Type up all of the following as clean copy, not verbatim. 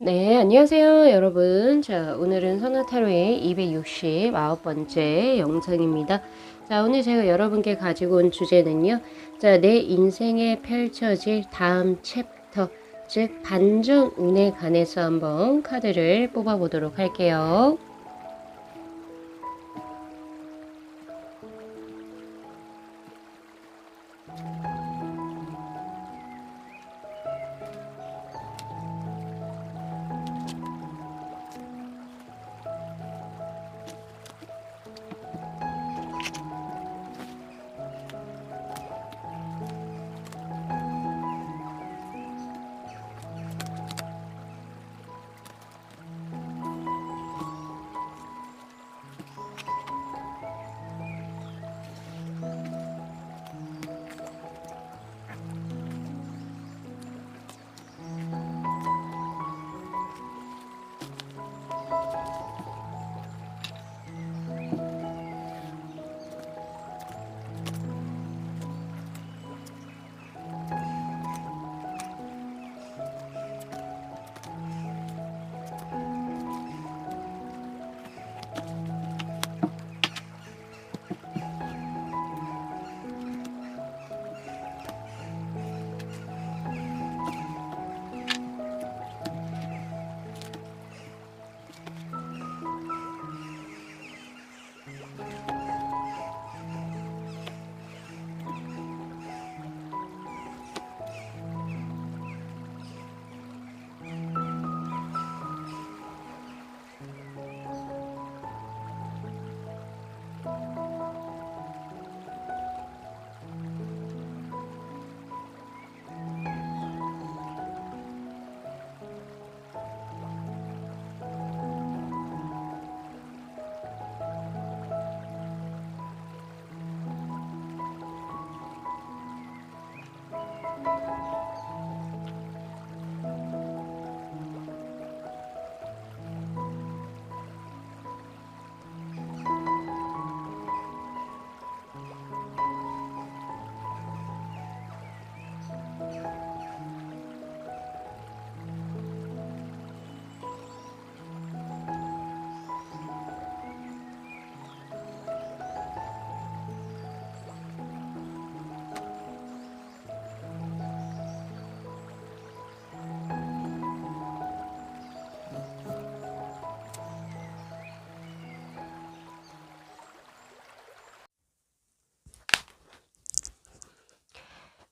네, 안녕하세요, 여러분. 자, 오늘은 선화타로의 269번째 영상입니다. 자, 오늘 제가 여러분께 가지고 온 주제는요. 자, 내 인생에 펼쳐질 다음 챕터, 즉, 반전 운에 관해서 한번 카드를 뽑아보도록 할게요.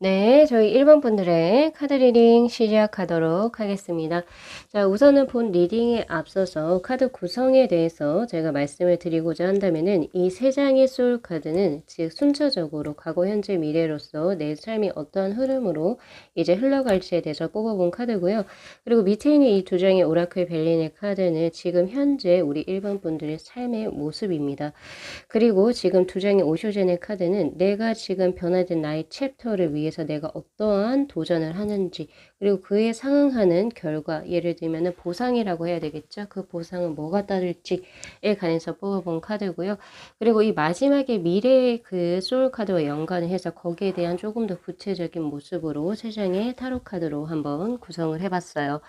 네, 저희 1번 분들의 카드 리딩 시작하도록 하겠습니다. 자, 우선은 본 리딩에 앞서서 카드 구성에 대해서 제가 말씀을 드리고자 한다면은 이 세 장의 소울 카드는 즉 순차적으로 과거, 현재, 미래로서 내 삶이 어떠한 흐름으로 이제 흘러갈지에 대해서 뽑아본 카드고요. 그리고 밑에 있는 이 두 장의 오라클 벨린의 카드는 지금 현재 우리 1번 분들의 삶의 모습입니다. 그리고 지금 두 장의 오쇼젠의 카드는 내가 지금 변화된 나의 챕터를 위해서 내가 어떠한 도전을 하는지, 그리고 그에 상응하는 결과, 예를 들면 보상이라고 해야 되겠죠. 그 보상은 뭐가 따를지에 관해서 뽑아본 카드고요. 그리고 이 마지막에 미래의 그 소울 카드와 연관을 해서 거기에 대한 조금 더 구체적인 모습으로 세 장의 타로 카드로 한번 구성을 해봤어요.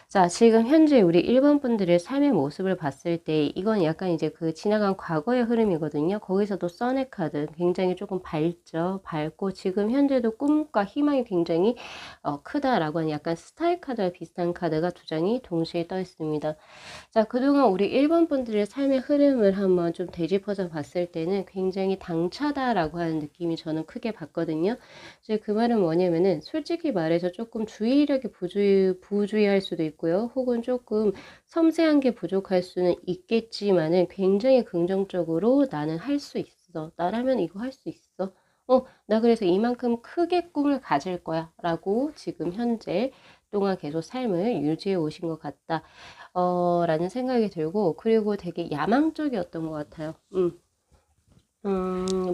자, 지금 현재 우리 1번 분들의 삶의 모습을 봤을 때 이건 약간 이제 그 지나간 과거의 흐름이거든요. 거기서도 써네 카드 굉장히 조금 밝고 지금 현재도 꿈과 희망이 굉장히 크다라고 하는 약간 스타일 카드와 비슷한 카드가 두 장이 동시에 떠 있습니다. 자, 그동안 우리 1번 분들의 삶의 흐름을 한번 좀 되짚어서 봤을 때는 굉장히 당차다라고 하는 느낌이 저는 크게 받거든요. 이제 그 말은 뭐냐면은 솔직히 말해서 조금 주의력이 부주의할 수도 있고요. 혹은 조금 섬세한 게 부족할 수는 있겠지만은 굉장히 긍정적으로 나는 할 수 있어. 나라면 이거 할 수 있어. 나 그래서 이만큼 크게 꿈을 가질 거야. 라고 지금 현재 동안 계속 삶을 유지해 오신 것 같다. 라는 생각이 들고, 그리고 되게 야망적이었던 것 같아요.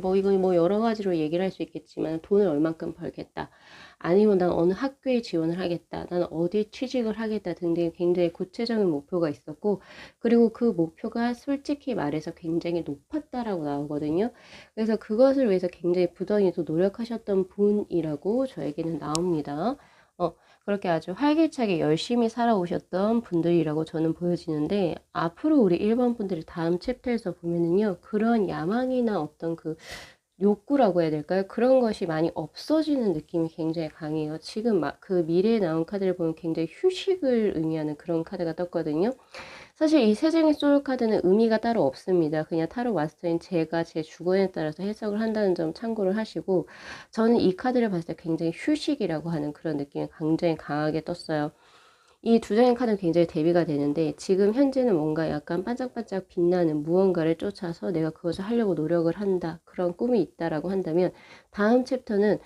뭐 이건 뭐 여러 가지로 얘기를 할 수 있겠지만 돈을 얼만큼 벌겠다. 아니면 난 어느 학교에 지원을 하겠다. 난 어디 취직을 하겠다 등등 굉장히 구체적인 목표가 있었고, 그리고 그 목표가 솔직히 말해서 굉장히 높았다라고 나오거든요. 그래서 그것을 위해서 굉장히 부단히 또 노력하셨던 분이라고 저에게는 나옵니다. 그렇게 아주 활기차게 열심히 살아오셨던 분들이라고 저는 보여지는데, 앞으로 우리 1번 분들이 다음 챕터에서 보면은요, 그런 야망이나 어떤 그 욕구라고 해야 될까요? 그런 것이 많이 없어지는 느낌이 굉장히 강해요. 지금 막 그 미래에 나온 카드를 보면 굉장히 휴식을 의미하는 그런 카드가 떴거든요. 사실 이 세 장의 소울 카드는 의미가 따로 없습니다. 그냥 타로 마스터인 제가 제 주관에 따라서 해석을 한다는 점 참고를 하시고, 저는 이 카드를 봤을 때 굉장히 휴식이라고 하는 그런 느낌이 굉장히 강하게 떴어요. 이 두 장의 카드는 굉장히 대비가 되는데, 지금 현재는 뭔가 약간 반짝반짝 빛나는 무언가를 쫓아서 내가 그것을 하려고 노력을 한다, 그런 꿈이 있다라고 한다면, 다음 챕터는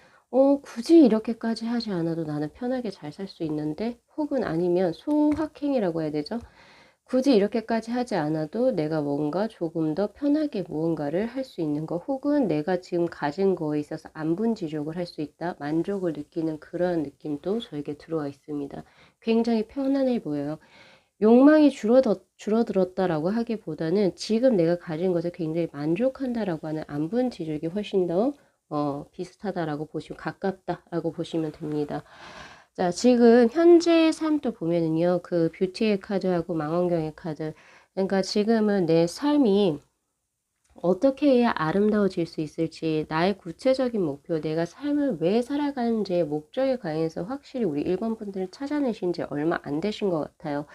굳이 이렇게까지 하지 않아도 나는 편하게 잘 살 수 있는데, 혹은 아니면 소확행이라고 해야 되죠. 굳이 이렇게까지 하지 않아도 내가 뭔가 조금 더 편하게 무언가를 할 수 있는 거, 혹은 내가 지금 가진 거에 있어서 안분지족을 할 수 있다, 만족을 느끼는 그런 느낌도 저에게 들어와 있습니다. 굉장히 편안해 보여요. 욕망이 줄어들었다라고 하기보다는 지금 내가 가진 것에 굉장히 만족한다라고 하는 안분지족이 훨씬 더 비슷하다라고 보시면, 가깝다라고 보시면 됩니다. 자, 지금 현재의 삶도 보면은요, 그 뷰티의 카드하고 망원경의 카드. 그러니까 지금은 내 삶이 어떻게 해야 아름다워질 수 있을지, 나의 구체적인 목표, 내가 삶을 왜 살아가는지의 목적에 관해서 확실히 우리 1번 분들은 찾아내신 지 얼마 안 되신 것 같아요.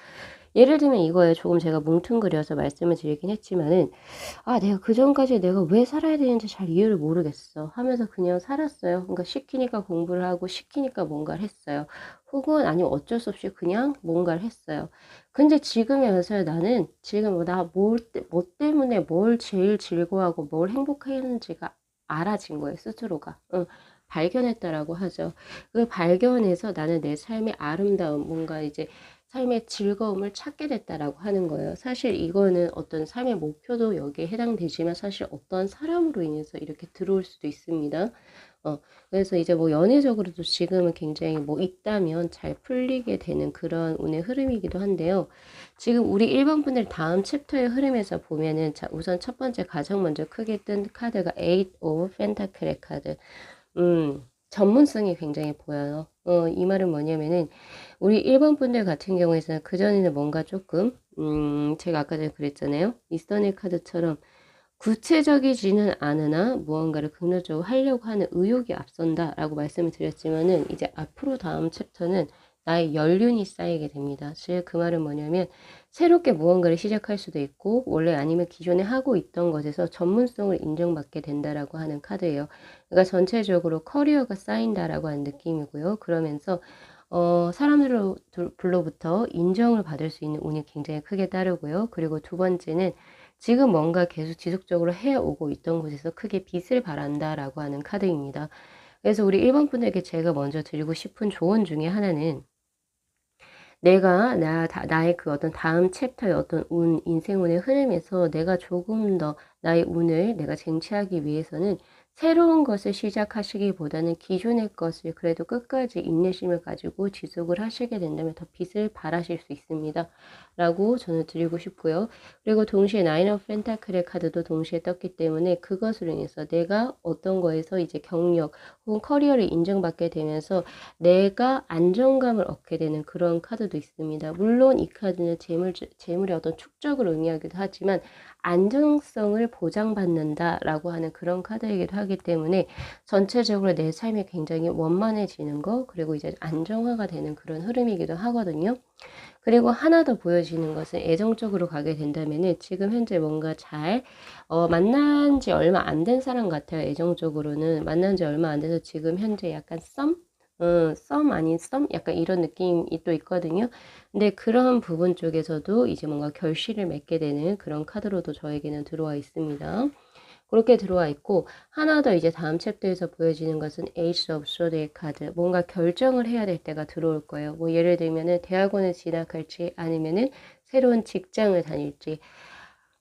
예를 들면 이거에 조금 제가 뭉뚱그려서 말씀을 드리긴 했지만은, 내가 그전까지 내가 왜 살아야 되는지 잘 이유를 모르겠어 하면서 그냥 살았어요. 그러니까 시키니까 공부를 하고 시키니까 뭔가를 했어요. 혹은 아니면 어쩔 수 없이 그냥 뭔가를 했어요. 근데 지금에 와서 나는 지금 뭐 때문에 뭘 제일 즐거워하고 뭘 행복했는지가 알아진 거예요, 스스로가. 발견했다라고 하죠. 그 발견에서 나는 내 삶의 아름다움, 뭔가 이제 삶의 즐거움을 찾게 됐다라고 하는 거예요. 사실 이거는 어떤 삶의 목표도 여기에 해당되지만, 사실 어떤 사람으로 인해서 이렇게 들어올 수도 있습니다. 그래서 이제 뭐 연애적으로도 지금은 굉장히 뭐 있다면 잘 풀리게 되는 그런 운의 흐름이기도 한데요. 지금 우리 1번 분들 다음 챕터의 흐름에서 보면은, 자, 우선 첫 번째 가장 먼저 크게 뜬 카드가 Eight of Pentacles 카드. 전문성이 굉장히 보여요. 이 말은 뭐냐면은, 우리 1번 분들 같은 경우에는 그전에는 뭔가 조금, 제가 아까 전에 그랬잖아요. 이스터닐 카드처럼 구체적이지는 않으나 무언가를 긍정적으로 하려고 하는 의욕이 앞선다라고 말씀을 드렸지만은, 이제 앞으로 다음 챕터는 나의 연륜이 쌓이게 됩니다. 즉, 그 말은 뭐냐면, 새롭게 무언가를 시작할 수도 있고, 원래 아니면 기존에 하고 있던 것에서 전문성을 인정받게 된다라고 하는 카드예요. 그러니까 전체적으로 커리어가 쌓인다라고 하는 느낌이고요. 그러면서 사람들로부터 인정을 받을 수 있는 운이 굉장히 크게 따르고요. 그리고 두 번째는 지금 뭔가 계속 지속적으로 해오고 있던 곳에서 크게 빛을 발한다라고 하는 카드입니다. 그래서 우리 1번 분에게 제가 먼저 드리고 싶은 조언 중에 하나는, 내가 나의 그 어떤 다음 챕터의 어떤 인생운의 흐름에서 내가 조금 더 나의 운을 내가 쟁취하기 위해서는 새로운 것을 시작하시기보다는 기존의 것을 그래도 끝까지 인내심을 가지고 지속을 하시게 된다면 더 빛을 발하실 수 있습니다. 라고 저는 드리고 싶고요. 그리고 동시에 나인 오브 펜타클의 카드도 동시에 떴기 때문에, 그것으로 인해서 내가 어떤 거에서 이제 경력 혹은 커리어를 인정받게 되면서 내가 안정감을 얻게 되는 그런 카드도 있습니다. 물론 이 카드는 재물의 어떤 축적을 의미하기도 하지만, 안정성을 보장받는다라고 하는 그런 카드이기도 하기 때문에, 전체적으로 내 삶이 굉장히 원만해지는 거, 그리고 이제 안정화가 되는 그런 흐름이기도 하거든요. 그리고 하나 더 보여지는 것은, 애정적으로 가게 된다면은 지금 현재 뭔가 만난 지 얼마 안 된 사람 같아요. 애정적으로는 만난 지 얼마 안 돼서 지금 현재 약간 썸 아닌 썸? 약간 이런 느낌이 또 있거든요. 근데 그런 부분 쪽에서도 이제 뭔가 결실을 맺게 되는 그런 카드로도 저에게는 들어와 있습니다. 그렇게 들어와 있고, 하나 더 이제 다음 챕터에서 보여지는 것은 에이스 오브 소드의 카드. 뭔가 결정을 해야 될 때가 들어올 거예요. 뭐 예를 들면은 대학원을 진학할지, 아니면은 새로운 직장을 다닐지,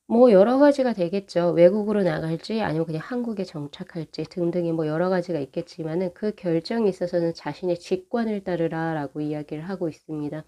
뭐 여러 가지가 되겠죠. 외국으로 나갈지, 아니면 그냥 한국에 정착할지 등등이 뭐 여러 가지가 있겠지만은, 그 결정에 있어서는 자신의 직관을 따르라라고 이야기를 하고 있습니다.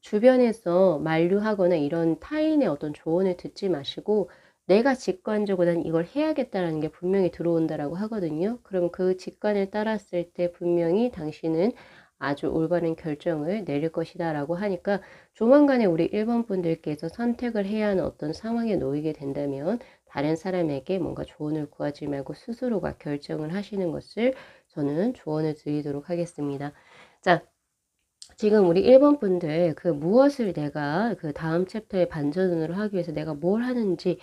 주변에서 만류하거나 이런 타인의 어떤 조언을 듣지 마시고, 내가 직관적으로 난 이걸 해야겠다라는 게 분명히 들어온다라고 하거든요. 그럼 그 직관을 따랐을 때 분명히 당신은 아주 올바른 결정을 내릴 것이다 라고 하니까 조만간에 우리 1번 분들께서 선택을 해야 하는 어떤 상황에 놓이게 된다면 다른 사람에게 뭔가 조언을 구하지 말고 스스로가 결정을 하시는 것을 저는 조언을 드리도록 하겠습니다. 자, 지금 우리 1번 분들 그 무엇을 내가 그 다음 챕터의 반전으로 하기 위해서 내가 뭘 하는지에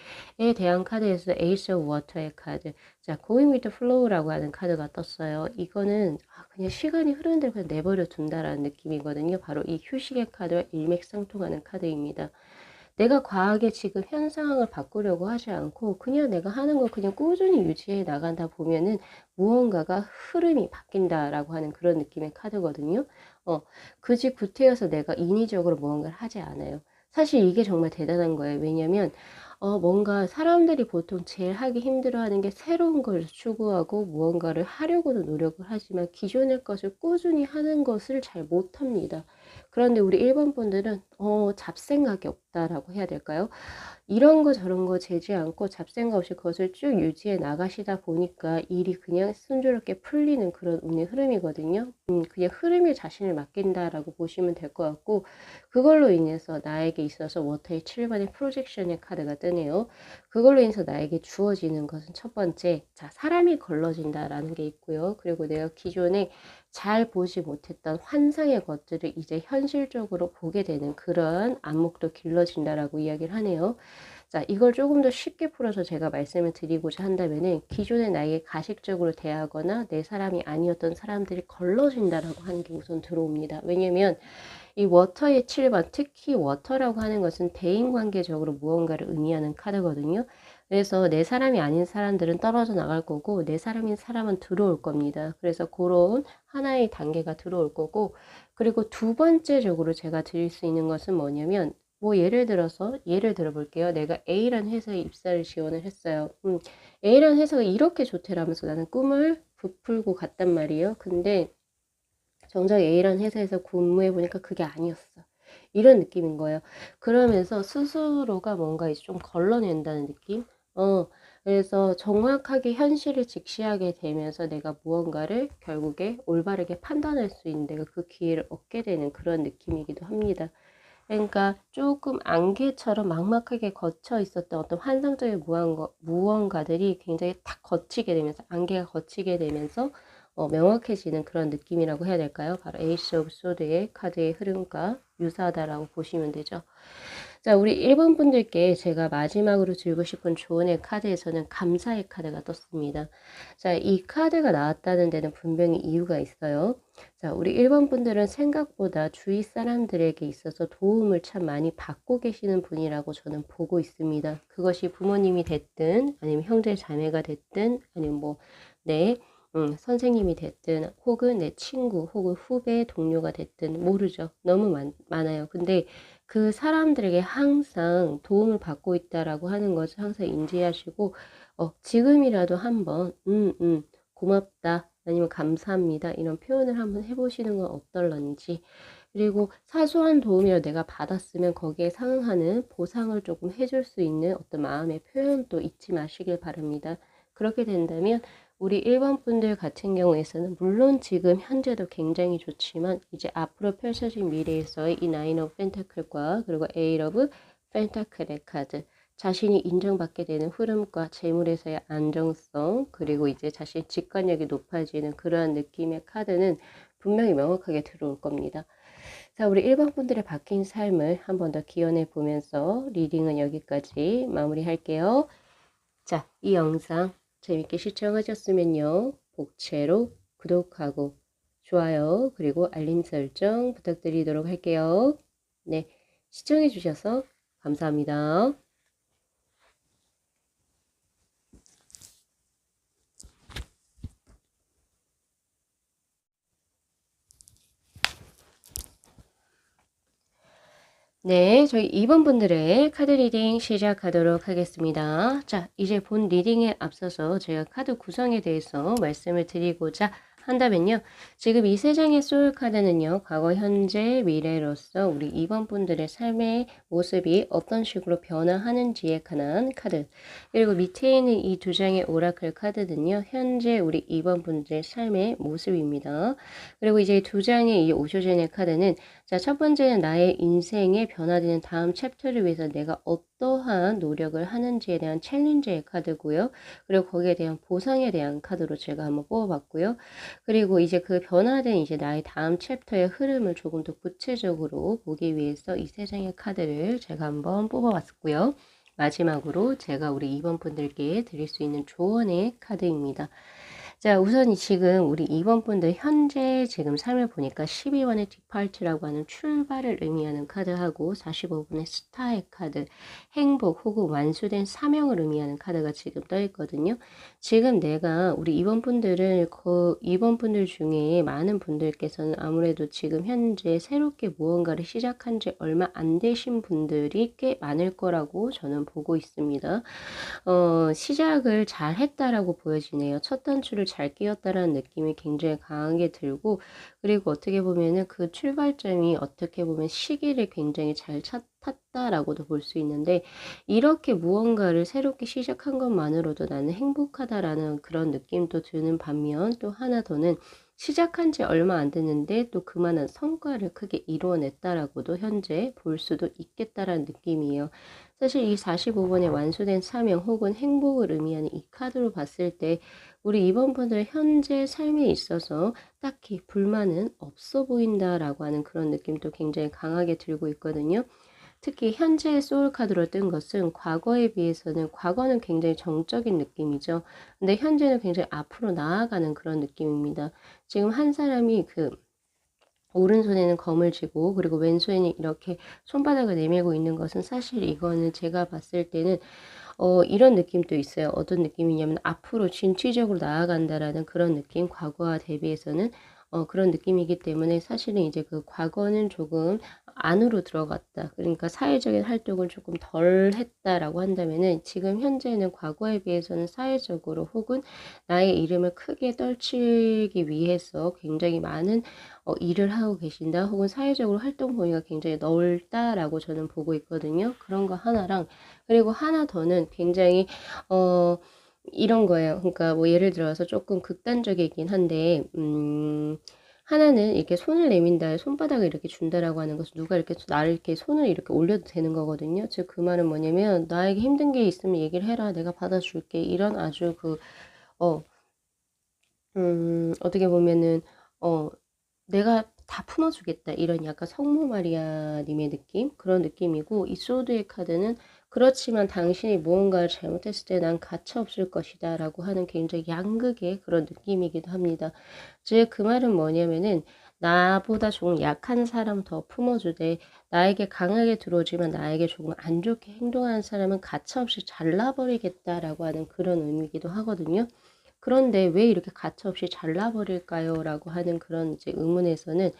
대한 카드에서 Ace of Water의 카드. 자, Going with the Flow라고 하는 카드가 떴어요. 이거는 그냥 시간이 흐르는 대로 그냥 내버려 둔다라는 느낌이거든요. 바로 이 휴식의 카드와 일맥상통하는 카드입니다. 내가 과하게 지금 현 상황을 바꾸려고 하지 않고 그냥 내가 하는 거 그냥 꾸준히 유지해 나간다 보면은 무언가가 흐름이 바뀐다라고 하는 그런 느낌의 카드거든요. 굳이 구태여서 내가 인위적으로 무언가를 하지 않아요. 사실 이게 정말 대단한 거예요. 왜냐면 뭔가 사람들이 보통 제일 하기 힘들어하는 게 새로운 걸 추구하고 무언가를 하려고도 노력을 하지만 기존의 것을 꾸준히 하는 것을 잘 못합니다. 그런데 우리 1번 분들은 잡생각이 없다라고 해야 될까요? 이런 거 저런 거 재지 않고 잡생각 없이 그것을 쭉 유지해 나가시다 보니까 일이 그냥 순조롭게 풀리는 그런 운의 흐름이거든요. 그냥 흐름에 자신을 맡긴다라고 보시면 될 것 같고 그걸로 인해서 나에게 있어서 워터의 7번의 프로젝션의 카드가 뜨네요. 그걸로 인해서 나에게 주어지는 것은 첫 번째, 자, 사람이 걸러진다라는 게 있고요. 그리고 내가 기존에 잘 보지 못했던 환상의 것들을 이제 현실적으로 보게 되는 그런 안목도 길러진다라고 이야기를 하네요. 자, 이걸 조금 더 쉽게 풀어서 제가 말씀을 드리고자 한다면은 기존에 나에게 가식적으로 대하거나 내 사람이 아니었던 사람들이 걸러진다라고 하는 게 우선 들어옵니다. 왜냐면 이 워터의 7번, 특히 워터라고 하는 것은 대인관계적으로 무언가를 의미하는 카드거든요. 그래서 내 사람이 아닌 사람들은 떨어져 나갈 거고 내 사람인 사람은 들어올 겁니다. 그래서 그런 하나의 단계가 들어올 거고 그리고 두 번째적으로 제가 드릴 수 있는 것은 뭐냐면 뭐 예를 들어볼게요. 내가 A라는 회사에 입사를 지원을 했어요. A라는 회사가 이렇게 좋대라면서 나는 꿈을 부풀고 갔단 말이에요. 근데 정작 A라는 회사에서 근무해보니까 그게 아니었어. 이런 느낌인 거예요. 그러면서 스스로가 뭔가 이제 좀 걸러낸다는 느낌? 그래서 정확하게 현실을 직시하게 되면서 내가 무언가를 결국에 올바르게 판단할 수 있는 내가 그 기회를 얻게 되는 그런 느낌이기도 합니다. 그러니까 조금 안개처럼 막막하게 걷혀 있었던 어떤 환상적인 무언가들이 굉장히 탁 걷히게 되면서 안개가 걷히게 되면서 명확해지는 그런 느낌이라고 해야 될까요? 바로 에이스 오브 소드의 카드의 흐름과 유사하다라고 보시면 되죠. 자, 우리 1번 분들께 제가 마지막으로 드리고 싶은 조언의 카드에서는 감사의 카드가 떴습니다. 자, 이 카드가 나왔다는 데는 분명히 이유가 있어요. 자, 우리 1번 분들은 생각보다 주위 사람들에게 있어서 도움을 참 많이 받고 계시는 분이라고 저는 보고 있습니다. 그것이 부모님이 됐든 아니면 형제 자매가 됐든 아니면 뭐 내 선생님이 됐든 혹은 내 친구 혹은 후배 동료가 됐든 모르죠. 너무 많아요. 근데 그 사람들에게 항상 도움을 받고 있다라고 하는 것을 항상 인지하시고 지금이라도 한번 고맙다 아니면 감사합니다 이런 표현을 한번 해보시는 건 어떨런지 그리고 사소한 도움이라도 내가 받았으면 거기에 상응하는 보상을 조금 해줄 수 있는 어떤 마음의 표현도 잊지 마시길 바랍니다. 그렇게 된다면 우리 1번 분들 같은 경우에서는 물론 지금 현재도 굉장히 좋지만 이제 앞으로 펼쳐진 미래에서의 이 나인 오브 펜타클과 그리고 에잇 오브 펜타클의 카드 자신이 인정받게 되는 흐름과 재물에서의 안정성 그리고 이제 자신의 직관력이 높아지는 그러한 느낌의 카드는 분명히 명확하게 들어올 겁니다. 자, 우리 1번 분들의 바뀐 삶을 한 번 더 기원해 보면서 리딩은 여기까지 마무리할게요. 자, 이 영상 재밌게 시청하셨으면요. 복채로 구독하고 좋아요 그리고 알림 설정 부탁드리도록 할게요. 네, 시청해 주셔서 감사합니다. 네, 저희 2번 분들의 카드 리딩 시작하도록 하겠습니다. 자, 이제 본 리딩에 앞서서 제가 카드 구성에 대해서 말씀을 드리고자 한다면요. 지금 이 세 장의 소울 카드는요. 과거, 현재, 미래로서 우리 2번 분들의 삶의 모습이 어떤 식으로 변화하는지에 관한 카드. 그리고 밑에 있는 이 두 장의 오라클 카드는요. 현재 우리 2번 분들의 삶의 모습입니다. 그리고 이제 두 장의 이 오쇼젠의 카드는 자, 첫 번째는 나의 인생에 변화되는 다음 챕터를 위해서 내가 어떠한 노력을 하는지에 대한 챌린지의 카드고요. 그리고 거기에 대한 보상에 대한 카드로 제가 한번 뽑아봤고요. 그리고 이제 그 변화된 이제 나의 다음 챕터의 흐름을 조금 더 구체적으로 보기 위해서 이 세 장의 카드를 제가 한번 뽑아봤고요. 마지막으로 제가 우리 2번 분들께 드릴 수 있는 조언의 카드입니다. 자, 우선 지금 우리 2번 분들 현재 지금 삶을 보니까 12번의 디파트라고 하는 출발을 의미하는 카드하고 45번의 스타의 카드, 행복 혹은 완수된 사명을 의미하는 카드가 지금 떠 있거든요. 지금 내가 우리 2번 분들은 그 2번 분들 중에 많은 분들께서는 아무래도 지금 현재 새롭게 무언가를 시작한 지 얼마 안 되신 분들이 꽤 많을 거라고 저는 보고 있습니다. 시작을 잘 했다라고 보여지네요. 첫 단추를 잘 끼웠다라는 느낌이 굉장히 강하게 들고, 그리고 어떻게 보면은 그 출발점이 어떻게 보면 시기를 굉장히 잘 탔다라고도 볼 수 있는데, 이렇게 무언가를 새롭게 시작한 것만으로도 나는 행복하다라는 그런 느낌도 드는 반면, 또 하나 더는 시작한 지 얼마 안 됐는데 또 그만한 성과를 크게 이루어냈다라고도 현재 볼 수도 있겠다라는 느낌이에요. 사실 이 45번의 완수된 사명 혹은 행복을 의미하는 이 카드로 봤을 때 우리 이번 분들 현재 삶에 있어서 딱히 불만은 없어 보인다라고 하는 그런 느낌도 굉장히 강하게 들고 있거든요. 특히 현재의 소울 카드로 뜬 것은 과거에 비해서는 과거는 굉장히 정적인 느낌이죠. 근데 현재는 굉장히 앞으로 나아가는 그런 느낌입니다. 지금 한 사람이 그 오른손에는 검을 쥐고 그리고 왼손에는 이렇게 손바닥을 내밀고 있는 것은 사실 이거는 제가 봤을 때는 이런 느낌도 있어요. 어떤 느낌이냐면 앞으로 진취적으로 나아간다라는 그런 느낌, 과거와 대비해서는 그런 느낌이기 때문에 사실은 이제 그 과거는 조금 안으로 들어갔다. 그러니까 사회적인 활동을 조금 덜 했다라고 한다면은 지금 현재는 과거에 비해서는 사회적으로 혹은 나의 이름을 크게 떨치기 위해서 굉장히 많은 일을 하고 계신다. 혹은 사회적으로 활동 범위가 굉장히 넓다라고 저는 보고 있거든요. 그런 거 하나랑 그리고 하나 더는 굉장히 이런 거예요. 그러니까 뭐 예를 들어서 조금 극단적이긴 한데 하나는 이렇게 손을 내민다, 손바닥을 이렇게 준다라고 하는 것은 누가 이렇게 나를 이렇게 손을 이렇게 올려도 되는 거거든요. 즉 그 말은 뭐냐면 나에게 힘든 게 있으면 얘기를 해라, 내가 받아줄게. 이런 아주 어, 어떻게 보면은 내가 다 품어주겠다. 이런 약간 성모 마리아님의 느낌? 그런 느낌이고, 이 소드의 카드는 그렇지만 당신이 무언가를 잘못했을 때 난 가차없을 것이다. 라고 하는 굉장히 양극의 그런 느낌이기도 합니다. 즉, 그 말은 뭐냐면은, 나보다 조금 약한 사람 더 품어주되, 나에게 강하게 들어오지만 나에게 조금 안 좋게 행동하는 사람은 가차없이 잘라버리겠다라고 하는 그런 의미이기도 하거든요. 그런데 왜 이렇게 가차없이 잘라버릴까요? 라고 하는 그런 이제 의문에서는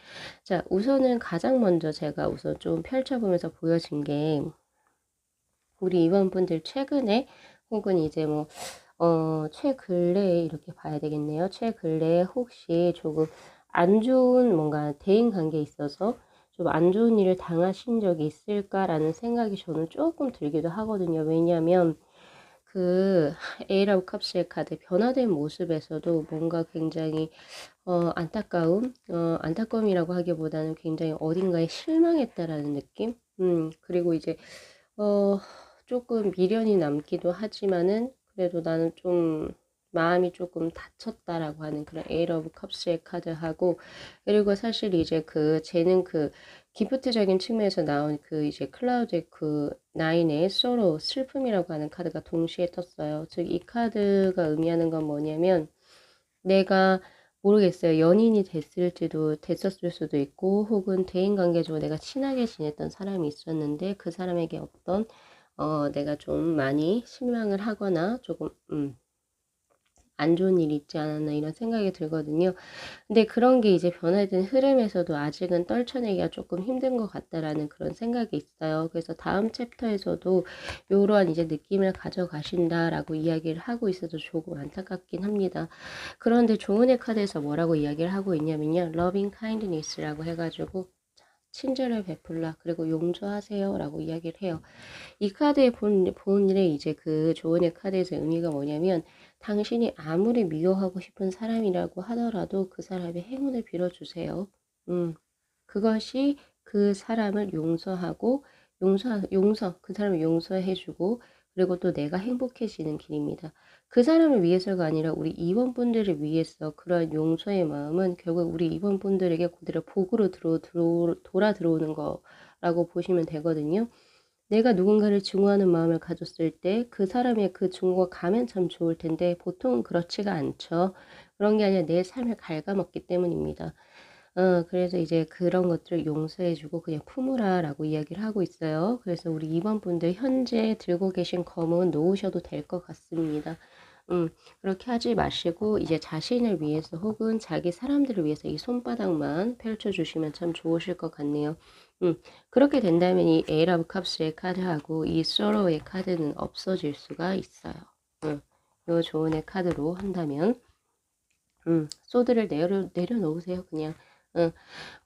자, 우선은 가장 먼저 제가 우선 좀 펼쳐보면서 보여진 게 우리 임원분들 최근에 혹은 이제 뭐, 최근래에 이렇게 봐야 되겠네요. 최근래에 혹시 조금 안 좋은 뭔가 대인 관계에 있어서 좀 안 좋은 일을 당하신 적이 있을까라는 생각이 저는 조금 들기도 하거든요. 왜냐하면 그 에이라브 컵스의 카드 변화된 모습에서도 뭔가 굉장히 안타까움이라고 하기보다는 굉장히 어딘가에 실망했다라는 느낌? 그리고 이제 어 조금 미련이 남기도 하지만은 그래도 나는 좀 마음이 조금 다쳤다라고 하는 그런 에이 러브 컵스의 카드하고 그리고 사실 이제 그 쟤는 그 기프트적인 측면에서 나온 그 이제 클라우드의 그 나인의 소로 슬픔이라고 하는 카드가 동시에 떴어요. 즉 이 카드가 의미하는 건 뭐냐면 내가 모르겠어요. 연인이 됐었을 수도 있고, 혹은 대인관계적으로 내가 친하게 지냈던 사람이 있었는데, 그 사람에게 어떤, 내가 좀 많이 실망을 하거나, 조금, 안 좋은 일이 있지 않았나 이런 생각이 들거든요. 근데 그런 게 이제 변화된 흐름에서도 아직은 떨쳐내기가 조금 힘든 것 같다라는 그런 생각이 있어요. 그래서 다음 챕터에서도 요러한 이제 느낌을 가져가신다라고 이야기를 하고 있어서 조금 안타깝긴 합니다. 그런데 조은의 카드에서 뭐라고 이야기를 하고 있냐면요. loving kindness라고 해가지고 친절을 베풀라 그리고 용서하세요 라고 이야기를 해요. 이 카드의 본인의 이제 그 조언의 카드에서 의미가 뭐냐면 당신이 아무리 미워하고 싶은 사람이라고 하더라도 그 사람의 행운을 빌어주세요. 그것이 그 사람을 용서하고 그 사람을 용서해주고 그리고 또 내가 행복해지는 길입니다. 그 사람을 위해서가 아니라 우리 임원분들을 위해서 그러한 용서의 마음은 결국 우리 임원분들에게 그대로 복으로 돌아 들어오는 거라고 보시면 되거든요. 내가 누군가를 증오하는 마음을 가졌을 때 그 사람의 그 증오가 가면 참 좋을 텐데 보통은 그렇지가 않죠. 그런 게 아니라 내 삶을 갉아먹기 때문입니다. 그래서 이제 그런 것들을 용서해주고 그냥 품으라라고 이야기를 하고 있어요. 그래서 우리 2번 분들 현재 들고 계신 검은 놓으셔도 될 것 같습니다. 그렇게 하지 마시고 이제 자신을 위해서 혹은 자기 사람들을 위해서 이 손바닥만 펼쳐주시면 참 좋으실 것 같네요. 그렇게 된다면 이 에이러브 컵스의 카드하고 이 소로의 카드는 없어질 수가 있어요. 요 조언의 카드로 한다면 소드를 내려놓으세요. 그냥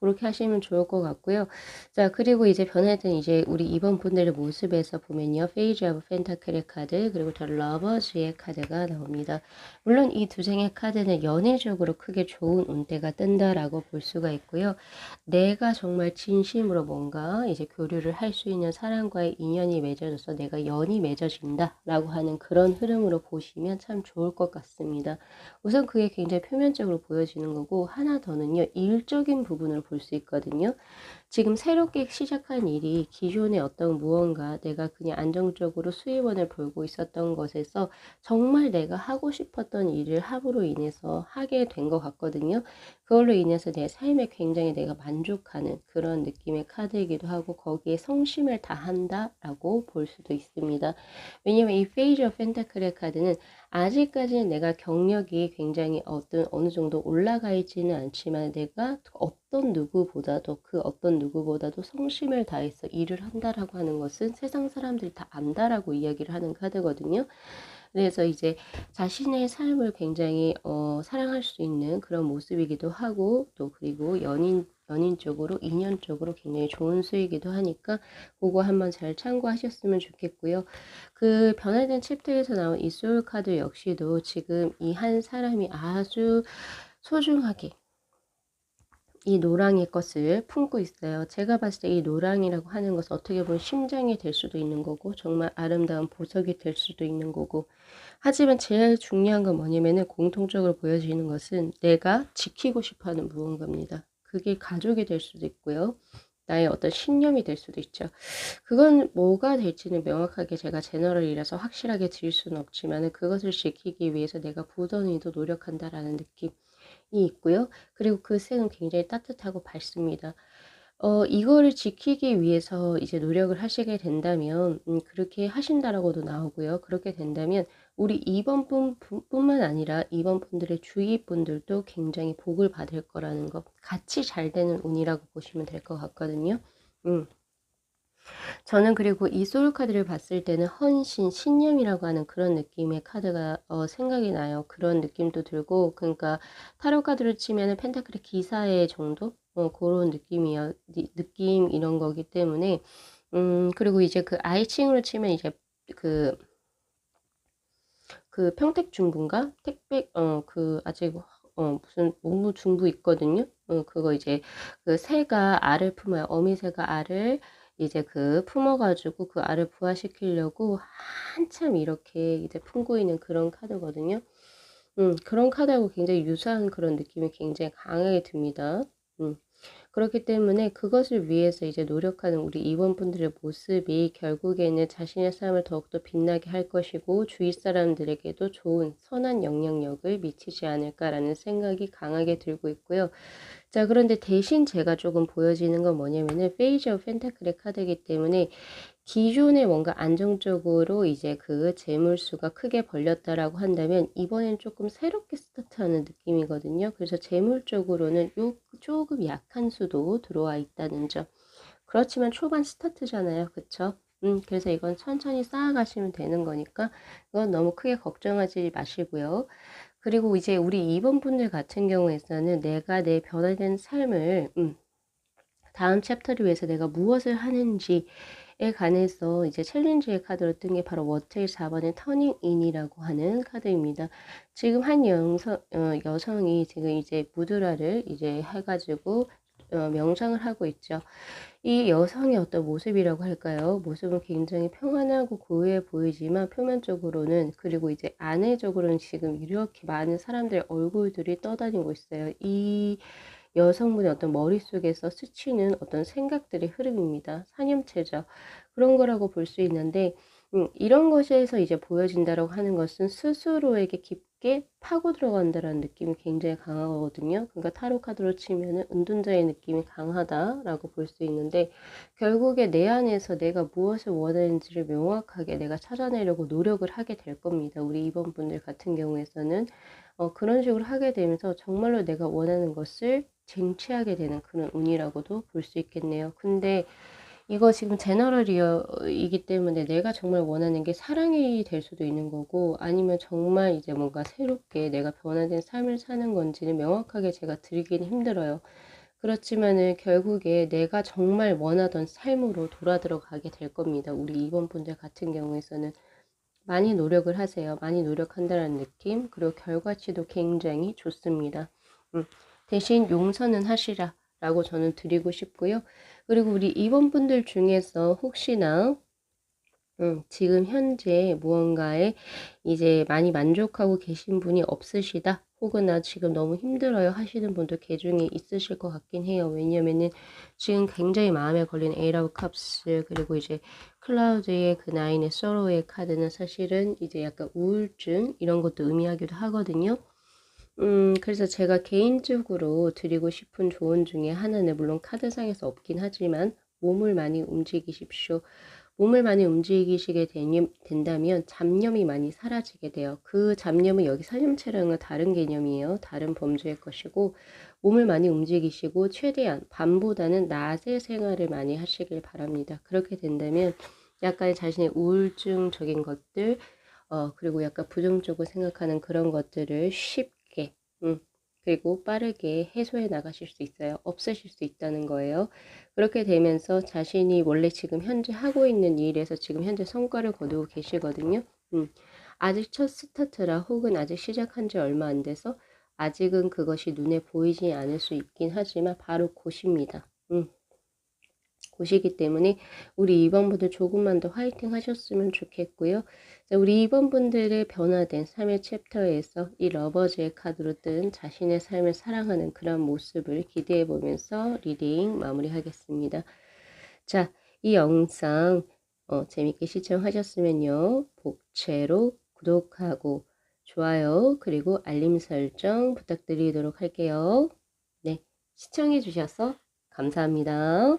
그렇게 하시면 좋을 것 같고요. 자, 그리고 이제 변화된 이제 우리 이번 분들의 모습에서 보면요. 페이지 오브 펜타클의 카드, 그리고 더 러버즈의 카드가 나옵니다. 물론 이 두 장의 카드는 연애적으로 크게 좋은 운대가 뜬다라고 볼 수가 있고요. 내가 정말 진심으로 뭔가 이제 교류를 할 수 있는 사람과의 인연이 맺어져서 내가 연이 맺어진다라고 하는 그런 흐름으로 보시면 참 좋을 것 같습니다. 우선 그게 굉장히 표면적으로 보여지는 거고 하나 더는요. 일적인 부분을 볼 수 있거든요. 지금 새롭게 시작한 일이 기존의 어떤 무언가 내가 그냥 안정적으로 수입원을 벌고 있었던 것에서 정말 내가 하고 싶었던 일을 함으로 인해서 하게 된 것 같거든요. 그걸로 인해서 내 삶에 굉장히 내가 만족하는 그런 느낌의 카드이기도 하고 거기에 성심을 다한다라고 볼 수도 있습니다. 왜냐면 이 페이지 오브 펜타클의 카드는 아직까지는 내가 경력이 굉장히 어느 정도 올라가 있지는 않지만 내가 그 어떤 누구보다도 성심을 다해서 일을 한다라고 하는 것은 세상 사람들이 다 안다라고 이야기를 하는 카드거든요. 그래서 이제 자신의 삶을 굉장히 사랑할 수 있는 그런 모습이기도 하고 또 그리고 연인 쪽으로 인연 쪽으로 굉장히 좋은 수이기도 하니까 그거 한번 잘 참고하셨으면 좋겠고요. 그 변화된 챕터에서 나온 이 소울 카드 역시도 지금 이 한 사람이 아주 소중하게 이 노랑의 것을 품고 있어요. 제가 봤을 때 이 노랑이라고 하는 것은 어떻게 보면 심장이 될 수도 있는 거고 정말 아름다운 보석이 될 수도 있는 거고 하지만 제일 중요한 건 뭐냐면은 공통적으로 보여지는 것은 내가 지키고 싶어하는 무언가입니다. 그게 가족이 될 수도 있고요. 나의 어떤 신념이 될 수도 있죠. 그건 뭐가 될지는 명확하게 제가 제너럴이라서 확실하게 드릴 수는 없지만 그것을 지키기 위해서 내가 부단히도 노력한다라는 느낌이 있고요. 그리고 그 색은 굉장히 따뜻하고 밝습니다. 이거를 지키기 위해서 이제 노력을 하시게 된다면 그렇게 하신다라고도 나오고요. 그렇게 된다면 우리 뿐만 아니라 이번 분들의 주위 분들도 굉장히 복을 받을 거라는 것, 같이 잘 되는 운이라고 보시면 될 것 같거든요. 저는 그리고 이 소울 카드를 봤을 때는 헌신, 신념이라고 하는 그런 느낌의 카드가 생각이 나요. 그런 느낌도 들고 그러니까 타로 카드를 치면은 펜타클의 기사의 정도? 그런 느낌 이런 거기 때문에 그리고 이제 그 아이칭으로 치면 이제 그 평택중부인가? 택배 아직 무슨 모무 중부 있거든요. 그거 이제 그 새가 알을 품어요. 어미새가 알을 이제 품어가지고 그 알을 부화시키려고 한참 이렇게 이제 품고 있는 그런 카드거든요. 그런 카드하고 굉장히 유사한 그런 느낌이 굉장히 강하게 듭니다. 그렇기 때문에 그것을 위해서 이제 노력하는 우리 임원분들의 모습이 결국에는 자신의 삶을 더욱더 빛나게 할 것이고 주위 사람들에게도 좋은 선한 영향력을 미치지 않을까라는 생각이 강하게 들고 있고요. 자, 그런데 대신 제가 조금 보여지는 건 뭐냐면은 페이지 오브 펜타클의 카드이기 때문에 기존에 뭔가 안정적으로 이제 그 재물수가 크게 벌렸다라고 한다면 이번엔 조금 새롭게 스타트하는 느낌이거든요. 그래서 재물적으로는 요 조금 약한 수도 들어와 있다는 점. 그렇지만 초반 스타트잖아요. 그쵸? 그래서 이건 천천히 쌓아가시면 되는 거니까 그건 너무 크게 걱정하지 마시고요. 그리고 이제 우리 2번 분들 같은 경우에서는 내가 내 변화된 삶을 다음 챕터를 위해서 내가 무엇을 하는지에 관해서 이제 챌린지의 카드로 뜬 게 바로 워테일 4번의 터닝 인이라고 하는 카드입니다. 지금 한 여성이 지금 이제 무드라를 이제 해가지고 명상을 하고 있죠. 이 여성의 어떤 모습이라고 할까요? 모습은 굉장히 평안하고 고요해 보이지만 표면적으로는, 그리고 이제 안에적으로는 지금 이렇게 많은 사람들의 얼굴들이 떠다니고 있어요. 이 여성분의 어떤 머릿속에서 스치는 어떤 생각들의 흐름입니다. 사념체죠. 그런 거라고 볼 수 있는데, 이런 것에서 이제 보여진다라고 하는 것은 스스로에게 깊게 파고 들어간다라는 느낌이 굉장히 강하거든요. 그러니까 타로 카드로 치면은 은둔자의 느낌이 강하다라고 볼 수 있는데, 결국에 내 안에서 내가 무엇을 원하는지를 명확하게 내가 찾아내려고 노력을 하게 될 겁니다. 우리 이번 분들 같은 경우에서는 그런 식으로 하게 되면서 정말로 내가 원하는 것을 쟁취하게 되는 그런 운이라고도 볼 수 있겠네요. 근데 이거 지금 제너럴이기 때문에 내가 정말 원하는 게 사랑이 될 수도 있는 거고, 아니면 정말 이제 뭔가 새롭게 내가 변화된 삶을 사는 건지는 명확하게 제가 드리기는 힘들어요. 그렇지만은 결국에 내가 정말 원하던 삶으로 돌아 들어가게 될 겁니다. 우리 2번 분들 같은 경우에서는 많이 노력을 하세요. 많이 노력한다는 느낌, 그리고 결과치도 굉장히 좋습니다. 대신 용서는 하시라 라고 저는 드리고 싶고요. 그리고 우리 2번 분들 중에서 혹시나 지금 현재 무언가에 이제 많이 만족하고 계신 분이 없으시다, 혹은 나 지금 너무 힘들어요 하시는 분도 계중에 있으실 것 같긴 해요. 왜냐면은 지금 굉장히 마음에 걸린 에이라브 컵스, 그리고 이제 클라우드의 그 나인의 서로의 카드는 사실은 이제 약간 우울증 이런 것도 의미하기도 하거든요. 그래서 제가 개인적으로 드리고 싶은 조언 중에 하나는, 물론 카드상에서 없긴 하지만, 몸을 많이 움직이십시오. 몸을 많이 움직이시게 된다면 잡념이 많이 사라지게 돼요. 그 잡념은 여기 사념체랑은 다른 개념이에요. 다른 범주의 것이고, 몸을 많이 움직이시고 최대한 밤보다는 낮의 생활을 많이 하시길 바랍니다. 그렇게 된다면 약간 자신의 우울증적인 것들, 그리고 약간 부정적으로 생각하는 그런 것들을 쉽게, 그리고 빠르게 해소해 나가실 수 있어요. 없애실 수 있다는 거예요. 그렇게 되면서 자신이 원래 지금 현재 하고 있는 일에서 지금 현재 성과를 거두고 계시거든요. 아직 첫 스타트라, 혹은 아직 시작한 지 얼마 안 돼서 아직은 그것이 눈에 보이지 않을 수 있긴 하지만 바로 곧입니다. 곳이기 때문에 우리 2번 분들 조금만 더 화이팅 하셨으면 좋겠고요. 자, 우리 2번 분들의 변화된 삶의 챕터에서 이 러버즈의 카드로 뜬 자신의 삶을 사랑하는 그런 모습을 기대해 보면서 리딩 마무리하겠습니다. 자, 이 영상 재밌게 시청하셨으면요, 복채로 구독하고 좋아요, 그리고 알림 설정 부탁드리도록 할게요. 네, 시청해 주셔서 감사합니다.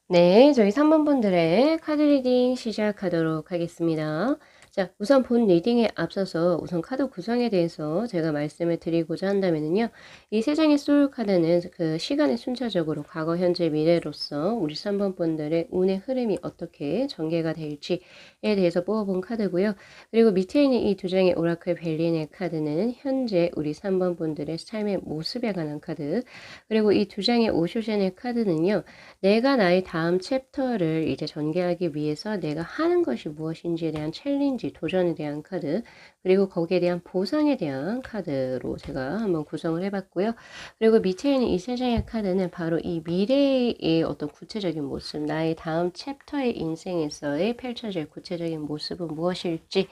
네, 저희 3번 분들의 카드 리딩 시작하도록 하겠습니다. 자, 우선 본 리딩에 앞서서 우선 카드 구성에 대해서 제가 말씀을 드리고자 한다면요, 이 세 장의 소울 카드는 그 시간의 순차적으로 과거, 현재, 미래로서 우리 3번 분들의 운의 흐름이 어떻게 전개가 될지에 대해서 뽑아본 카드고요. 그리고 밑에 있는 이 두 장의 오라클 벨린의 카드는 현재 우리 3번 분들의 삶의 모습에 관한 카드, 그리고 이 두 장의 오쇼젠의 카드는요, 내가 나의 다음 챕터를 이제 전개하기 위해서 내가 하는 것이 무엇인지에 대한 챌린지, 도전에 대한 카드, 그리고 거기에 대한 보상에 대한 카드로 제가 한번 구성을 해봤고요. 그리고 밑에 있는 이 세 장의 카드는 바로 이 미래의 어떤 구체적인 모습, 나의 다음 챕터의 인생에서의 펼쳐질 구체적인 모습은 무엇일지